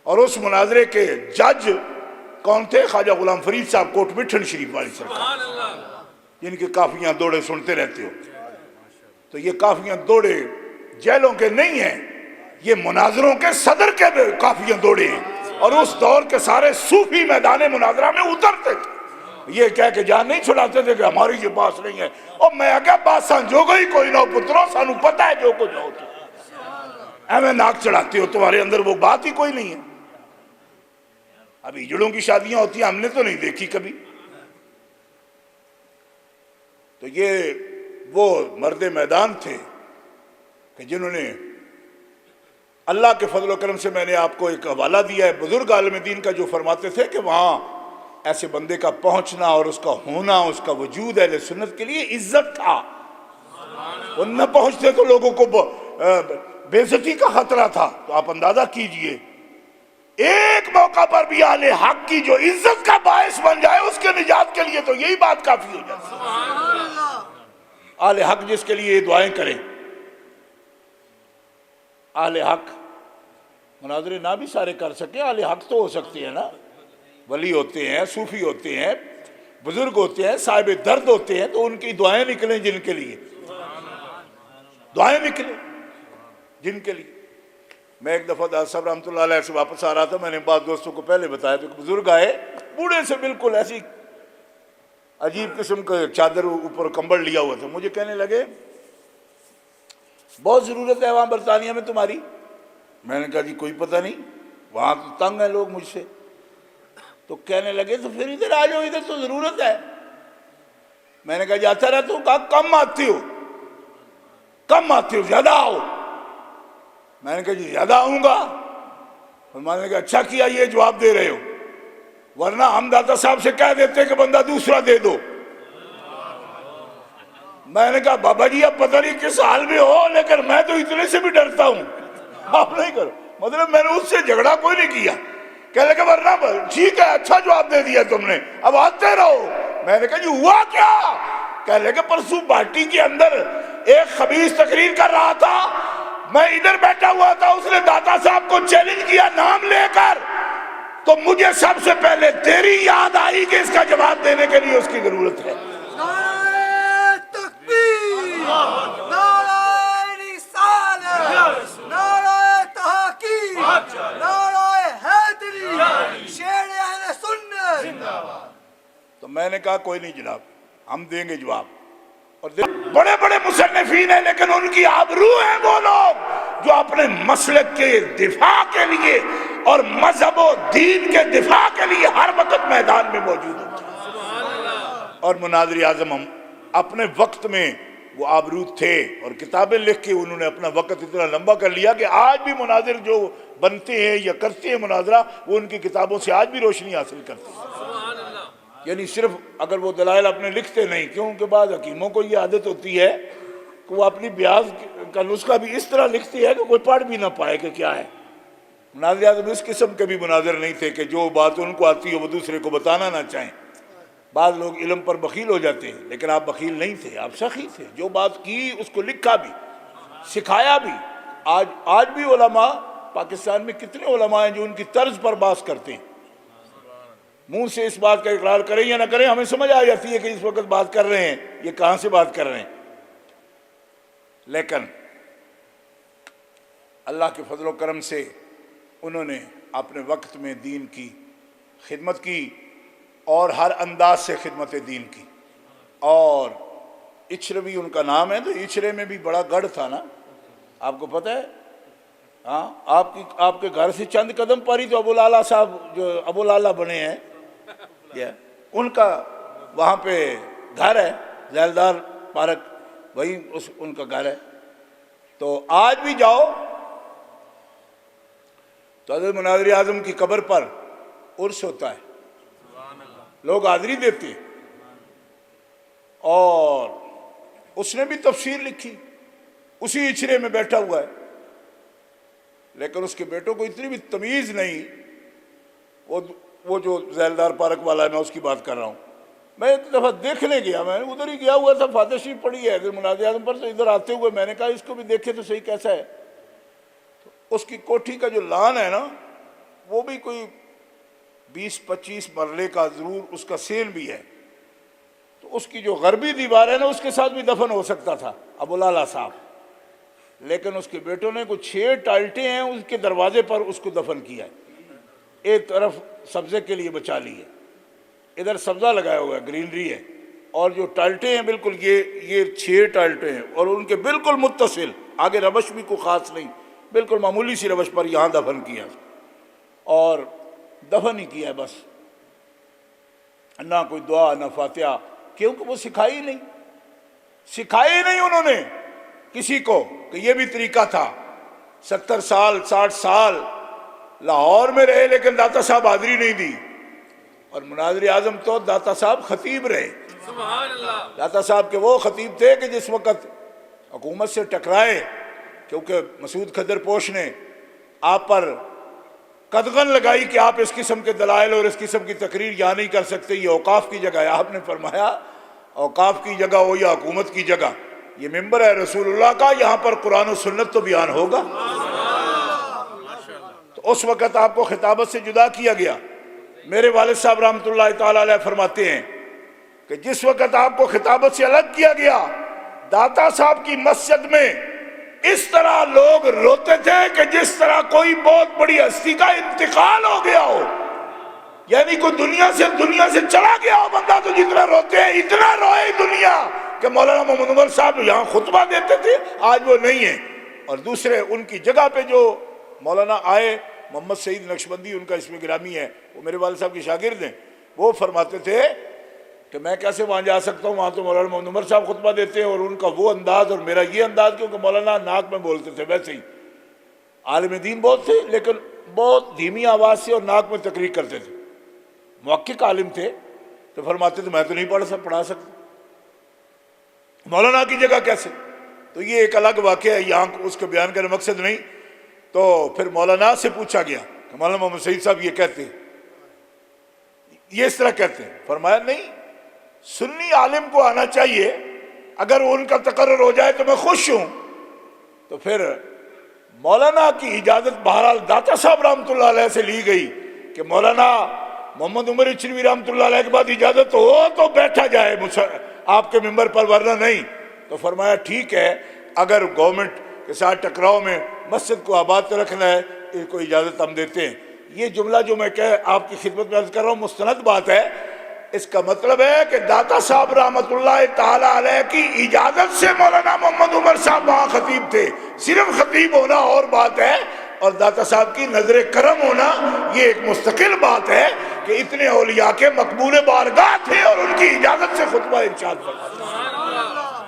اور اس مناظرے کے جج کون تھے؟ خواجہ غلام فرید صاحب کوٹ مٹھن شریف والی سرکار، جن کے کافیاں دوڑے سنتے رہتے ہو. تو یہ کافیاں دوڑے جیلوں کے نہیں ہیں، یہ مناظروں کے صدر کے کافیاں دوڑے ہیں. اور اس دور کے سارے صوفی میدان مناظرہ میں اترتے تھے، یہ کہہ کے جان نہیں چھڑاتے تھے کہ ہماری یہ بات نہیں ہے. اور میں آگیا بات سانجو گئی کوئی نہ پترو، سانو پتہ ہے جو کچھ ہو تو ایویں ناک چڑھاتے ہو، تمہارے اندر وہ بات ہی کوئی نہیں ہے. اب ایجڑوں کی شادیاں ہوتی ہیں، ہم نے تو نہیں دیکھی کبھی. تو یہ وہ مرد میدان تھے کہ جنہوں نے اللہ کے فضل و کرم سے، میں نے آپ کو ایک حوالہ دیا ہے بزرگ عالم دین کا، جو فرماتے تھے کہ وہاں ایسے بندے کا پہنچنا اور اس کا ہونا، اس کا وجود اہل سنت کے لیے عزت تھا. وہ نہ پہنچتے تو لوگوں کو بے عزتی کا خطرہ تھا. تو آپ اندازہ کیجئے ایک موقع پر بھی اہل حق کی جو عزت کا باعث بن جائے اس کے نجات کے لیے تو یہی بات کافی ہو جاتی ہے. اہل حق جس کے لیے یہ دعائیں کریں. اہل حق مناظرے نہ بھی سارے کر سکیں، اہل حق تو ہو سکتے ہیں نا. ولی ہوتے ہیں، صوفی ہوتے ہیں، بزرگ ہوتے ہیں، صاحب درد ہوتے ہیں، تو ان کی دعائیں نکلیں جن کے لیے، دعائیں نکلیں جن کے لیے. میں ایک دفعہ داس صاحب رحمۃ اللہ علیہ سے واپس آ رہا تھا، میں نے بعض دوستوں کو پہلے بتایا تو ایک بزرگ آئے، بوڑھے سے بالکل ایسی عجیب قسم کا چادر اوپر کمبل لیا ہوا تھا. مجھے کہنے لگے بہت ضرورت ہے وہاں برطانیہ میں تمہاری. میں نے کہا جی کوئی پتہ نہیں، وہاں تو تنگ ہیں لوگ مجھ سے. تو کہنے لگے تو پھر ادھر آ جاؤ، ادھر تو ضرورت ہے. میں نے کہا جاتا رہتا ہوں. کہا کم آتے ہو، کم آتے ہو، زیادہ آؤ. میں نے کہا جی زیادہ آؤں گا. فرمانے نے کہا اچھا کیا یہ جواب دے رہے ہو، ورنہ ہم داتا صاحب سے کہہ دیتے کہ بندہ دوسرا دے دو. میں نے کہا بابا جی اب پتہ نہیں کس حال میں ہو، لیکن میں تو اتنے سے بھی ڈرتا ہوں، آپ نہیں کرو. مطلب میں نے اس سے جھگڑا کوئی نہیں کیا. کہنے لگا ورنہ ٹھیک ہے اچھا جواب دے دیا تم نے، اب آتے رہو. میں نے کہا جی ہوا کیا؟ کہنے لگا پرسوں پارٹی کے اندر ایک خبیث تقریر کر رہا تھا، میں ادھر بیٹھا ہوا تھا، اس نے داتا صاحب کو چیلنج کیا نام لے کر، تو مجھے سب سے پہلے تیری یاد آئی کہ اس کا جواب دینے کے لیے اس کی ضرورت ہے. نعرہ تکبیر، نعرہ رسالت، نعرہ تحقیق، نعرہ حیدری، شیر اہل سنت. تو میں نے کہا کوئی نہیں جناب، ہم دیں گے جواب. اور بڑے بڑے مصنفین ہیں، لیکن ان کی آبرو ہیں وہ لوگ جو اپنے مسلک کے دفاع کے لیے اور مذہب و دین کے دفاع کے لیے ہر وقت میدان میں موجود ہوتے ہیں. اور مناظر اعظم ہم اپنے وقت میں وہ آبرو تھے، اور کتابیں لکھ کے انہوں نے اپنا وقت اتنا لمبا کر لیا کہ آج بھی مناظر جو بنتے ہیں یا کرتے ہیں مناظرہ، وہ ان کی کتابوں سے آج بھی روشنی حاصل کرتے ہیں. یعنی صرف اگر وہ دلائل اپنے لکھتے نہیں، کیونکہ بعض حکیموں کو یہ عادت ہوتی ہے کہ وہ اپنی بیاض کا نسخہ بھی اس طرح لکھتی ہے کہ کوئی پڑھ بھی نہ پائے کہ کیا ہے. مناظر اعظم اس قسم کے بھی مناظر نہیں تھے کہ جو بات ان کو آتی ہے وہ دوسرے کو بتانا نہ چاہیں. بعض لوگ علم پر بخیل ہو جاتے ہیں، لیکن آپ بخیل نہیں تھے، آپ سخی تھے. جو بات کی اس کو لکھا بھی، سکھایا بھی. آج بھی علماء پاکستان میں کتنے علماء ہیں جو ان کی طرز پر بات کرتے ہیں. منہ سے اس بات کا اقرار کریں یا نہ کریں، ہمیں سمجھ آ جاتی ہے کہ اس وقت بات کر رہے ہیں یہ کہاں سے بات کر رہے ہیں. لیکن اللہ کے فضل و کرم سے انہوں نے اپنے وقت میں دین کی خدمت کی، اور ہر انداز سے خدمت دین کی. اور اچھروی ان کا نام ہے. تو اچھرے میں بھی بڑا گڑھ تھا نا, آپ کو پتہ ہے. ہاں, آپ کے گھر سے چند قدم پر ہی تو ابو لالا صاحب جو ابو لالا بنے ہیں, ان کا وہاں پہ گھر ہے, ذیلدار پارک, وہی ان کا گھر ہے. تو آج بھی جاؤ تو حضرت مناظر اعظم کی قبر پر عرس ہوتا ہے, لوگ حاضری دیتے ہیں. اور اس نے بھی تفسیر لکھی, اسی اچھرے میں بیٹھا ہوا ہے, لیکن اس کے بیٹوں کو اتنی بھی تمیز نہیں. وہ جو ذیلدار پارک والا ہے, میں اس کی بات کر رہا ہوں. میں ایک دفعہ دیکھنے گیا, میں ادھر ہی گیا ہوا تھا, فاتح شریف پڑھی ہے حضرت مناظر اعظم پر, تو ادھر آتے ہوئے میں نے کہا اس کو بھی دیکھے تو صحیح کیسا ہے. اس کی کوٹھی کا جو لان ہے نا, وہ بھی کوئی 20-25 مرلے کا ضرور اس کا سیل بھی ہے. تو اس کی جو غربی دیوار ہے نا, اس کے ساتھ بھی دفن ہو سکتا تھا ابو لالا صاحب, لیکن اس کے بیٹوں نے کوئی 6 ٹالٹیں ہیں اس کے دروازے پر اس کو دفن کیا ہے. ایک طرف سبزے کے لیے بچا لی ہے, ادھر سبزہ لگایا ہوا ہے, گرینری ہے, اور جو ٹالٹیں ہیں بالکل یہ 6 ٹالٹیں ہیں, اور ان کے بالکل متصل, آگے روش بھی کوئی خاص نہیں, بالکل معمولی سی روش پر یہاں دفن کیا, اور دفن ہی کیا ہے بس. نہ کوئی دعا نہ فاتحہ, کیونکہ وہ سکھائی نہیں انہوں نے کسی کو کہ یہ بھی طریقہ تھا. 70 سال 60 سال لاہور میں رہے, لیکن داتا صاحب حاضری نہیں دی. اور مناظر اعظم تو داتا صاحب خطیب رہے. سبحان اللہ. داتا صاحب کے وہ خطیب تھے کہ جس وقت حکومت سے ٹکرائے, کیونکہ مسعود کھدر پوش نے آپ پر قدغن لگائی کہ آپ اس قسم کے دلائل اور اس قسم کی تقریر یہاں نہیں کر سکتے, یہ اوقاف کی جگہ ہے. آپ نے فرمایا اوقاف کی جگہ ہو یا حکومت کی جگہ, یہ ممبر ہے رسول اللہ کا, یہاں پر قرآن و سنت تو بیان ہوگا. تو اس وقت آپ کو خطابت سے جدا کیا گیا. میرے والد صاحب رحمۃ اللہ تعالی علیہ فرماتے ہیں کہ جس وقت آپ کو خطابت سے الگ کیا گیا, داتا صاحب کی مسجد میں اس طرح لوگ روتے تھے کہ جس طرح کوئی بہت بڑی ہستی کا انتقال ہو گیا ہو, یعنی کوئی دنیا سے چلا گیا ہو بندہ, تو جتنا روتے ہیں اتنا روئے دنیا کہ مولانا محمد عمر صاحب یہاں خطبہ دیتے تھے, آج وہ نہیں ہیں. اور دوسرے ان کی جگہ پہ جو مولانا آئے, محمد سعید نقشبندی ان کا اسم گرامی ہے, وہ میرے والد صاحب کے شاگرد ہیں, وہ فرماتے تھے کہ میں کیسے وہاں جا سکتا ہوں, وہاں تو مولانا محمد عمر صاحب خطبہ دیتے ہیں, اور ان کا وہ انداز اور میرا یہ انداز, کیونکہ مولانا ناک میں بولتے تھے, ویسے ہی عالم دین بہت تھے لیکن بہت دھیمی آواز سے اور ناک میں تقریر کرتے تھے. محقق عالم تھے, تو فرماتے تھے میں تو نہیں پڑھا سکتا, مولانا کی جگہ کیسے. تو یہ ایک الگ واقعہ ہے, یہاں اس کو بیان کرنے مقصد نہیں. تو پھر مولانا سے پوچھا گیا کہ مولانا محمد سعید صاحب یہ کہتے ہیں, یہ اس طرح کہتے ہیں. فرمایا نہیں, سنی عالم کو آنا چاہیے, اگر ان کا تقرر ہو جائے تو میں خوش ہوں. تو پھر مولانا کی اجازت بہرحال داتا صاحب رحمۃ اللہ علیہ سے لی گئی کہ مولانا محمد عمر اچھروی رحمۃ اللہ علیہ کے بعد اجازت ہو تو بیٹھا جائے آپ کے ممبر پر, ورنہ نہیں. تو فرمایا ٹھیک ہے, اگر گورنمنٹ کے ساتھ ٹکراؤ میں مسجد کو آباد رکھنا ہے, ان کو اجازت ہم دیتے ہیں. یہ جملہ جو میں آپ کی خدمت میں عرض کر رہا ہوں مستند بات ہے. اس کا مطلب ہے کہ داتا صاحب رحمۃ اللہ تعالی علیہ کی اجازت سے مولانا محمد عمر صاحب وہاں خطیب تھے. صرف خطیب ہونا اور بات ہے, اور داتا صاحب کی نظر کرم ہونا یہ ایک مستقل بات ہے کہ اتنے اولیاء کے مقبول بارگاہ تھے اور ان کی اجازت سے خطبہ ارشاد فرمایا.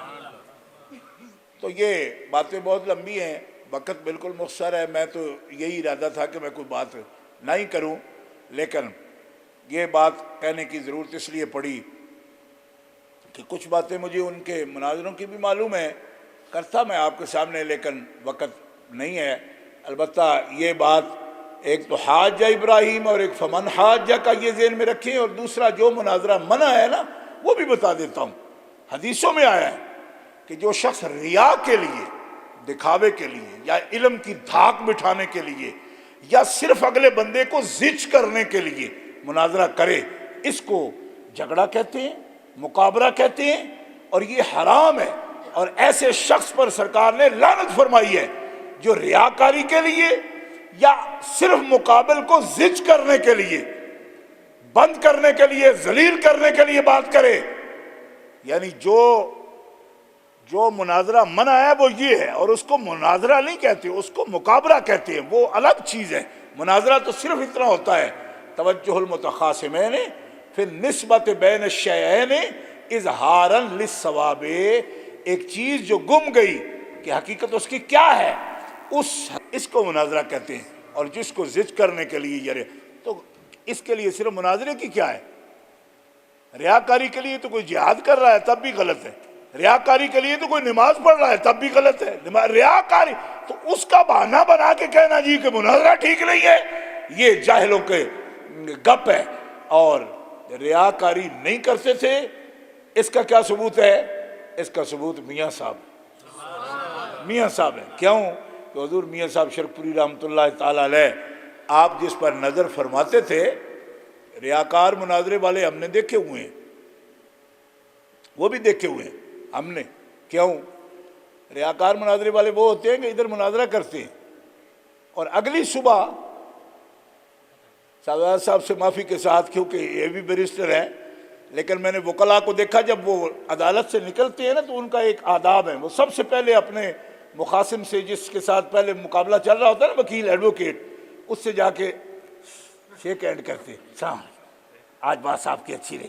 تو یہ باتیں بہت لمبی ہیں, وقت بالکل مختصر ہے. میں تو یہی ارادہ تھا کہ میں کوئی بات نہیں کروں, لیکن یہ بات کہنے کی ضرورت اس لیے پڑی کہ کچھ باتیں مجھے ان کے مناظروں کی بھی معلوم ہے, کرتا میں آپ کے سامنے, لیکن وقت نہیں ہے. البتہ یہ بات ایک تو حاجہ ابراہیم اور ایک فمن حاجہ کا یہ ذہن میں رکھیں, اور دوسرا جو مناظرہ منع ہے نا وہ بھی بتا دیتا ہوں. حدیثوں میں آیا ہے کہ جو شخص ریا کے لیے, دکھاوے کے لیے, یا علم کی دھاک بٹھانے کے لیے, یا صرف اگلے بندے کو زج کرنے کے لیے مناظرہ کرے, اس کو جھگڑا کہتے ہیں, مقابلہ کہتے ہیں, اور یہ حرام ہے. اور ایسے شخص پر سرکار نے لعنت فرمائی ہے جو ریاکاری کے لیے یا صرف مقابل کو زج کرنے کے لیے, بند کرنے کے لیے, ذلیل کرنے کے لیے بات کرے. یعنی جو مناظرہ منع ہے وہ یہ ہے، اور اس کو مناظرہ نہیں کہتے، اس کو مقابلہ کہتے ہیں، وہ الگ چیز ہے۔ مناظرہ تو صرف اتنا ہوتا ہے، توجہ المتخاصمین پھر نسبت بین الشیئین اظہارا للصواب، ایک چیز جو گم گئی کہ حقیقت اس کی کیا ہے، اس کو مناظرہ کہتے ہیں۔ اور جس کو ضد کرنے کے لیے یہ تو اس کے لیے صرف مناظرے کی کیا ہے؟ ریاکاری کے لیے تو کوئی جہاد کر رہا ہے تب بھی غلط ہے، ریاکاری کے لیے تو کوئی نماز پڑھ رہا ہے تب بھی غلط ہے، ریاکاری تو اس کا بہانہ بنا کے کہنا جی کہ مناظرہ ٹھیک نہیں ہے، یہ جاہلوں کے گپ ہے۔ اور ریاکاری نہیں کرتے تھے، اس کا کیا ثبوت ہے؟ اس کا ثبوت میاں صاحب ہے۔ کیوں کہ حضور میاں صاحب شرف پوری رحمۃ اللہ تعالی علیہ آپ جس پر نظر فرماتے تھے، ریاکار مناظرے والے ہم نے دیکھے ہوئے ہیں، وہ بھی دیکھے ہوئے ہیں ہم نے۔ کیوں؟ ریاکار مناظرے والے وہ ہوتے ہیں کہ ادھر مناظرہ کرتے ہیں اور اگلی صبح سعادت صاحب سے معافی کے ساتھ، کیونکہ یہ بھی بیرسٹر ہے، لیکن میں نے وکلاء کو دیکھا جب وہ عدالت سے نکلتے ہیں نا تو ان کا ایک آداب ہے، وہ سب سے پہلے اپنے مخاصم سے جس کے ساتھ پہلے مقابلہ چل رہا ہوتا ہے نا، وکیل ایڈوکیٹ، اس سے جا کے شیک ہینڈ کرتے، السلام آج بات آپ کی اچھی رہی۔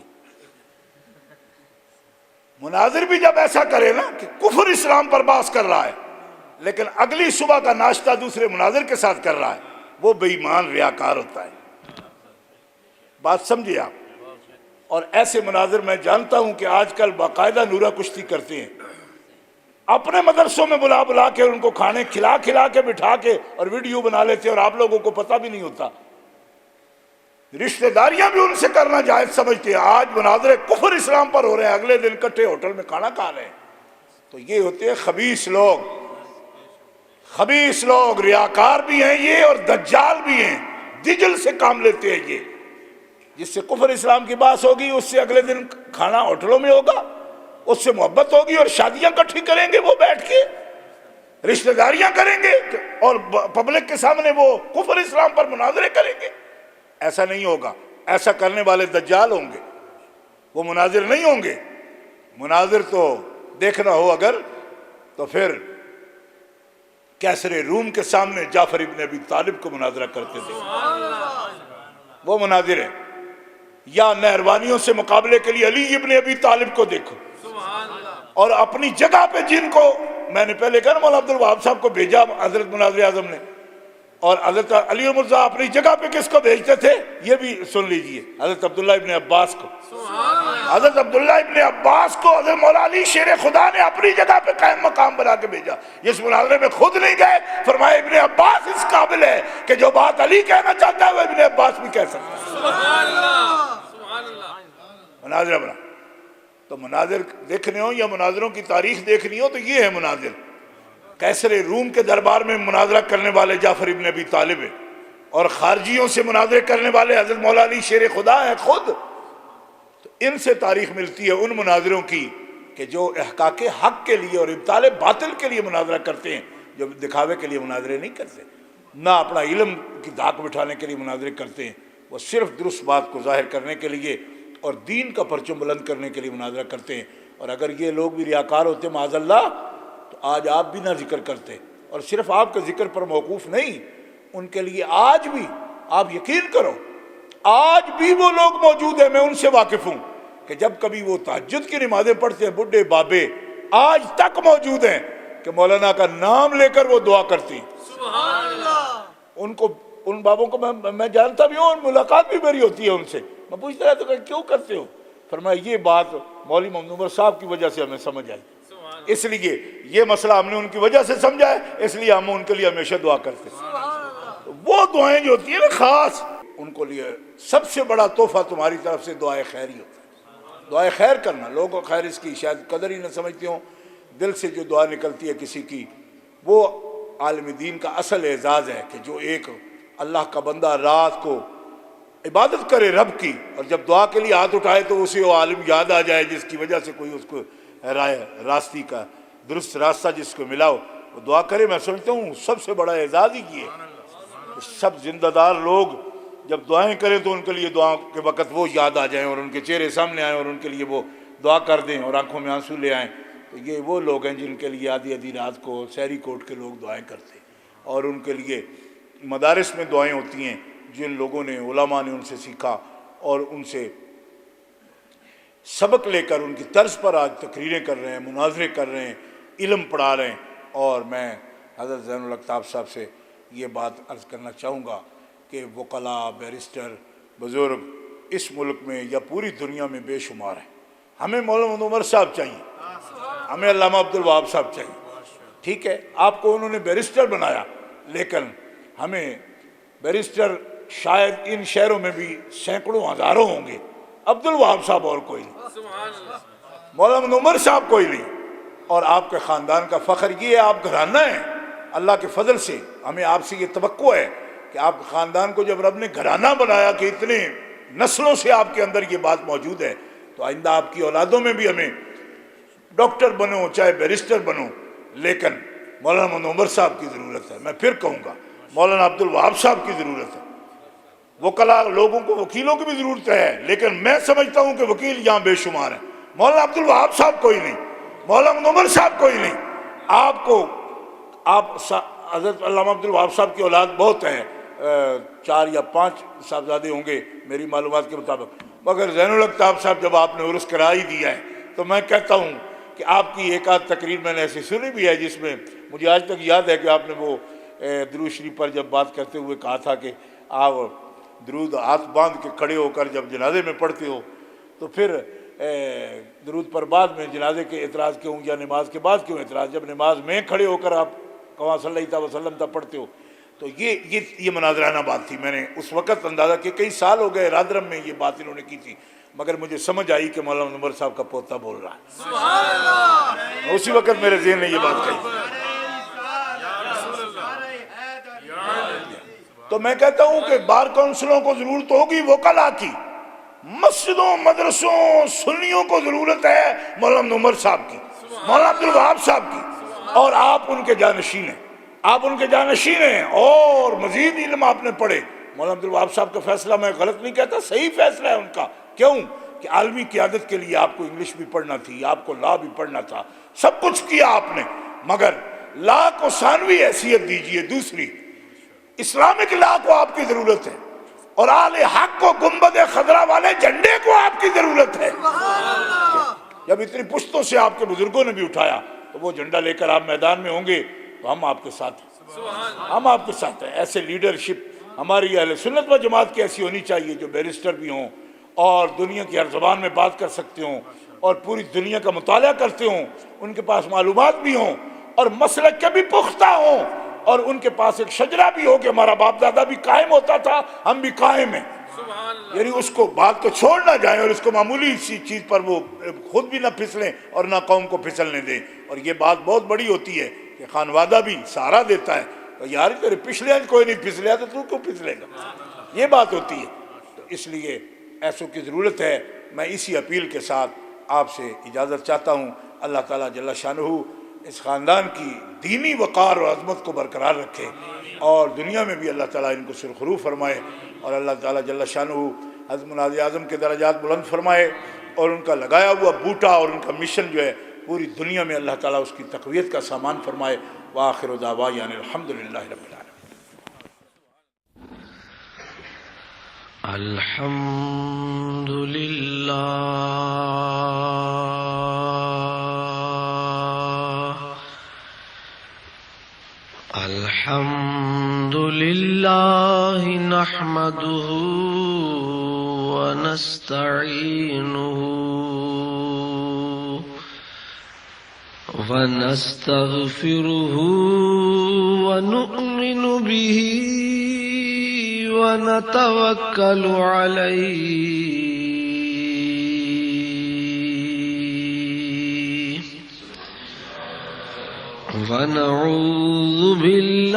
مناظر بھی جب ایسا کرے نا کہ کفر اسلام پر بحث کر رہا ہے لیکن اگلی صبح کا ناشتہ دوسرے مناظر کے ساتھ کر رہا ہے، وہ بے ایمان ریاکار ہوتا ہے۔ بات سمجھے آپ؟ اور ایسے مناظر میں جانتا ہوں کہ آج کل باقاعدہ نورہ کشتی کرتے ہیں، اپنے مدرسوں میں بلا کے ان کو کھانے کھلا کے بٹھا کے اور ویڈیو بنا لیتے اور آپ لوگوں کو پتہ بھی نہیں ہوتا۔ رشتہ داریاں بھی ان سے کرنا جائز سمجھتے ہیں۔ آج مناظرے کفر اسلام پر ہو رہے ہیں، اگلے دن کٹھے ہوٹل میں کھانا کھا رہے ہیں۔ تو یہ ہوتے ہیں خبیث لوگ، ریاکار بھی ہیں یہ اور دجال بھی ہیں، دجل سے کام لیتے ہیں یہ۔ جس سے کفر اسلام کی بات ہوگی اس سے اگلے دن کھانا ہوٹلوں میں ہوگا، اس سے محبت ہوگی اور شادیاں کٹھی کریں گے، وہ بیٹھ کے رشتہ داریاں کریں گے اور پبلک کے سامنے وہ کفر اسلام پر مناظرے کریں گے۔ ایسا نہیں ہوگا، ایسا کرنے والے دجال ہوں گے، وہ مناظر نہیں ہوں گے۔ مناظر تو دیکھنا ہو اگر تو پھر کیسر روم کے سامنے جعفر ابن ابی طالب کو مناظرہ کرتے تھے، وہ مناظر ہے۔ یا مہربانیوں سے مقابلے کے لیے علی ابن ابی طالب کو دیکھو، اور اپنی جگہ پہ جن کو میں نے پہلے کہا نا مولانا عبدالوہاب صاحب کو بھیجا حضرت مناظر اعظم نے، اور حضرت علی مرزا اپنی جگہ پہ کس کو بھیجتے تھے یہ بھی سن لیجئے، حضرت عبداللہ ابن عباس کو۔ حضرت عبداللہ ابن عباس کو حضرت مولا علی شیر خدا نے اپنی جگہ پہ قائم مقام بنا کے بھیجا، جس مناظرے میں خود نہیں گئے، فرمایا ابن عباس اس قابل ہے کہ جو بات علی کہنا چاہتا ہے وہ ابن عباس بھی کہہ سکتا ہے۔ مناظرہ بنا تو مناظر دیکھنے ہو یا مناظروں کی تاریخ دیکھنی ہو تو یہ ہے مناظر۔ کیسر روم کے دربار میں مناظرہ کرنے والے جعفر ابن ابی طالب ہے، اور خارجیوں سے مناظرے کرنے والے حضرت مولا علی شیر خدا ہے خود۔ تو ان سے تاریخ ملتی ہے ان مناظروں کی کہ جو احقاق حق کے لیے اور ابطال باطل کے لیے مناظرہ کرتے ہیں، جو دکھاوے کے لیے مناظرے نہیں کرتے، نہ اپنا علم کی دھاک بٹھانے کے لیے مناظرے کرتے ہیں، وہ صرف درست بات کو ظاہر کرنے کے لیے اور دین کا پرچم بلند کرنے کے لیے مناظرہ کرتے ہیں۔ اور اگر یہ لوگ بھی ریاکار ہوتے معاذ اللہ تو آج آپ بھی نہ ذکر کرتے، اور صرف آپ کے ذکر پر موقوف نہیں، ان کے لیے آج بھی آپ یقین کرو آج بھی وہ لوگ موجود ہیں، میں ان سے واقف ہوں کہ جب کبھی وہ تہجد کی نمازیں پڑھتے ہیں، بڈھے بابے آج تک موجود ہیں کہ مولانا کا نام لے کر وہ دعا کرتی ہیں۔ سبحان اللہ۔ ان کو ان بابوں کو میں جانتا بھی ہوں، ملاقات بھی میری ہوتی ہے ان سے، میں پوچھتا رہتا ہوں کیوں کرتے ہو؟ فرمایا یہ بات مولوی محمد عمر صاحب کی وجہ سے ہمیں سمجھ آئی، اس لیے یہ مسئلہ ہم نے ان کی وجہ سے سمجھا ہے، اس لیے ہم ان کے لیے ہمیشہ دعا کرتے ہیں۔ وہ دعائیں جو ہوتی ہیں نا خاص ان کو لیے سب سے بڑا تحفہ تمہاری طرف سے دعائے خیر ہی ہوتا ہے۔ دعائے خیر کرنا، لوگوں خیر اس کی شاید قدر ہی نہ سمجھتے ہوں، دل سے جو دعا نکلتی ہے کسی کی وہ عالم دین کا اصل اعزاز ہے کہ جو ایک اللہ کا بندہ رات کو عبادت کرے رب کی، اور جب دعا کے لیے ہاتھ اٹھائے تو اسے وہ عالم یاد آ جائے جس کی وجہ سے کوئی اس کو راستی کا درست راستہ جس کو ملا ہو، وہ دعا کرے۔ میں سمجھتا ہوں سب سے بڑا اعزاز ہی کیے سب زندہ دار لوگ جب دعائیں کریں تو ان کے لیے دعا کے وقت وہ یاد آ جائیں اور ان کے چہرے سامنے آئیں اور ان کے لیے وہ دعا کر دیں اور آنکھوں میں آنسو لے آئیں، تو یہ وہ لوگ ہیں جن کے لیے آدھی آدھی رات کو سحری کوٹ کے لوگ دعائیں کرتے ہیں، اور ان کے لیے مدارس میں دعائیں ہوتی ہیں جن لوگوں نے علماء نے ان سے سیکھا اور ان سے سبق لے کر ان کی طرز پر آج تقریریں کر رہے ہیں، مناظرے کر رہے ہیں، علم پڑھا رہے ہیں۔ اور میں حضرت زین الاقطاب صاحب سے یہ بات عرض کرنا چاہوں گا کہ وکلاء، بیرسٹر، بزرگ اس ملک میں یا پوری دنیا میں بے شمار ہیں۔ ہمیں مولانا عمر صاحب چاہیے، ہمیں علامہ عبدالوہاب صاحب چاہیے، ٹھیک ہے، آپ کو انہوں نے بیرسٹر بنایا، لیکن ہمیں بیرسٹر شاید ان شہروں میں بھی سینکڑوں ہزاروں ہوں گے، عبدالوہاب صاحب اور کوئی نہیں، مولانا عمر صاحب کوئی نہیں۔ اور آپ کے خاندان کا فخر یہ ہے، آپ گھرانہ ہیں، اللہ کے فضل سے ہمیں آپ سے یہ توقع ہے کہ آپ کے خاندان کو جب رب نے گھرانہ بنایا کہ اتنے نسلوں سے آپ کے اندر یہ بات موجود ہے، تو آئندہ آپ کی اولادوں میں بھی ہمیں ڈاکٹر بنو چاہے بیرسٹر بنو، لیکن مولانا عمر صاحب کی ضرورت ہے۔ میں پھر کہوں گا مولانا عبدالوہاب صاحب کی ضرورت ہے، وکلاء لوگوں کو وکیلوں کی بھی ضرورت ہے، لیکن میں سمجھتا ہوں کہ وکیل یہاں بے شمار ہیں۔ مولانا عبدالوہاب صاحب کوئی نہیں، مولانا عمر صاحب کوئی نہیں۔ آپ حضرت علامہ عبدالوہاب صاحب کی اولاد بہت ہیں، 4 یا 5 صاحبزادے ہوں گے میری معلومات کے مطابق، مگر زین الاقطاب صاحب جب آپ نے عرس کرا ہی دیا ہے تو میں کہتا ہوں کہ آپ کی ایک آدھ تقریر میں نے ایسی سنی بھی ہے جس میں مجھے آج تک یاد ہے کہ آپ نے وہ درود شریف پر جب بات کرتے ہوئے کہا تھا کہ آپ درود ہاتھ باندھ کے کھڑے ہو کر جب جنازے میں پڑھتے ہو تو پھر درود پر بعد میں جنازے کے اعتراض کیوں یا نماز کے بعد کیوں اعتراض، جب نماز میں کھڑے ہو کر آپ کما صلی اللہ علیہ وسلم تک پڑھتے ہو۔ تو یہ مناظرانہ بات تھی، میں نے اس وقت اندازہ کہ کئی سال ہو گئے رادرم میں یہ بات انہوں نے کی تھی، مگر مجھے سمجھ آئی کہ مولانا عمر صاحب کا پوتا بول رہا ہے، اسی وقت میرے ذہن نے یہ بات کہی۔ تو میں کہتا ہوں کہ بار کونسلوں کو ضرورت ہوگی وکلاء کی، مسجدوں مدرسوں سنیوں کو ضرورت ہے مولانا عمر صاحب کی، مولانا عبدالوہاب صاحب کی، اور آپ ان کے جانشین ہیں، آپ ان کے جانشین ہیں اور مزید علم آپ نے پڑھے۔ مولانا عبدالوہاب صاحب کا فیصلہ میں غلط نہیں کہتا، صحیح فیصلہ ہے ان کا، کیوں کہ عالمی قیادت کے لیے آپ کو انگلش بھی پڑھنا تھی، آپ کو لا بھی پڑھنا تھا، سب کچھ کیا آپ نے، مگر لا کو ثانوی حیثیت دیجئے، دوسری اسلامک لا کو آپ کی ضرورت ہے، اور آل حق کو گنبد خضرا والے جھنڈے کو آپ کی ضرورت ہے۔ جب اتنی پشتوں سے آپ کے بزرگوں نے بھی اٹھایا تو وہ جھنڈا لے کر آپ میدان میں ہوں گے تو ہم آپ کے ساتھ ہیں، ہم آپ کے ساتھ ہیں۔ ایسے لیڈرشپ ہماری اہل سنت و جماعت کی ایسی ہونی چاہیے جو بیرسٹر بھی ہوں اور دنیا کی ہر زبان میں بات کر سکتے ہوں اور پوری دنیا کا مطالعہ کرتے ہوں، ان کے پاس معلومات بھی ہوں اور مسلک کے بھی پختہ ہوں، اور ان کے پاس ایک شجرہ بھی ہو کہ ہمارا باپ دادا بھی قائم ہوتا تھا، ہم بھی قائم ہیں، یعنی اس کو بات کو چھوڑ نہ جائیں اور اس کو معمولی سی چیز پر وہ خود بھی نہ پھسلیں اور نہ قوم کو پھسلنے دیں۔ اور یہ بات بہت بڑی ہوتی ہے کہ خانوادہ بھی سہارا دیتا ہے، تو یار تیرے پچھلے آج کوئی نہیں پھسلیا تو تو کیوں پھسلے گا، یہ بات ہوتی ہے۔ تو اس لیے ایسوں کی ضرورت ہے۔ میں اسی اپیل کے ساتھ آپ سے اجازت چاہتا ہوں۔ اللہ تعالیٰ جل شانہ اس خاندان کی دینی وقار اور عظمت کو برقرار رکھے، اور دنیا میں بھی اللہ تعالیٰ ان کو سرخرو فرمائے، اور اللہ تعالیٰ جل شانہ حضرت مناظر اعظم کے درجات بلند فرمائے، اور ان کا لگایا ہوا بوٹا اور ان کا مشن جو ہے پوری دنیا میں اللہ تعالیٰ اس کی تقویت کا سامان فرمائے۔ وآخر دعوانا الحمدللہ رب العالمین۔ الحمد للہ الحمد للہ نحمده ونستعینه ونستغفره ونؤمن به ونتوكل عليه ونعوذ بالله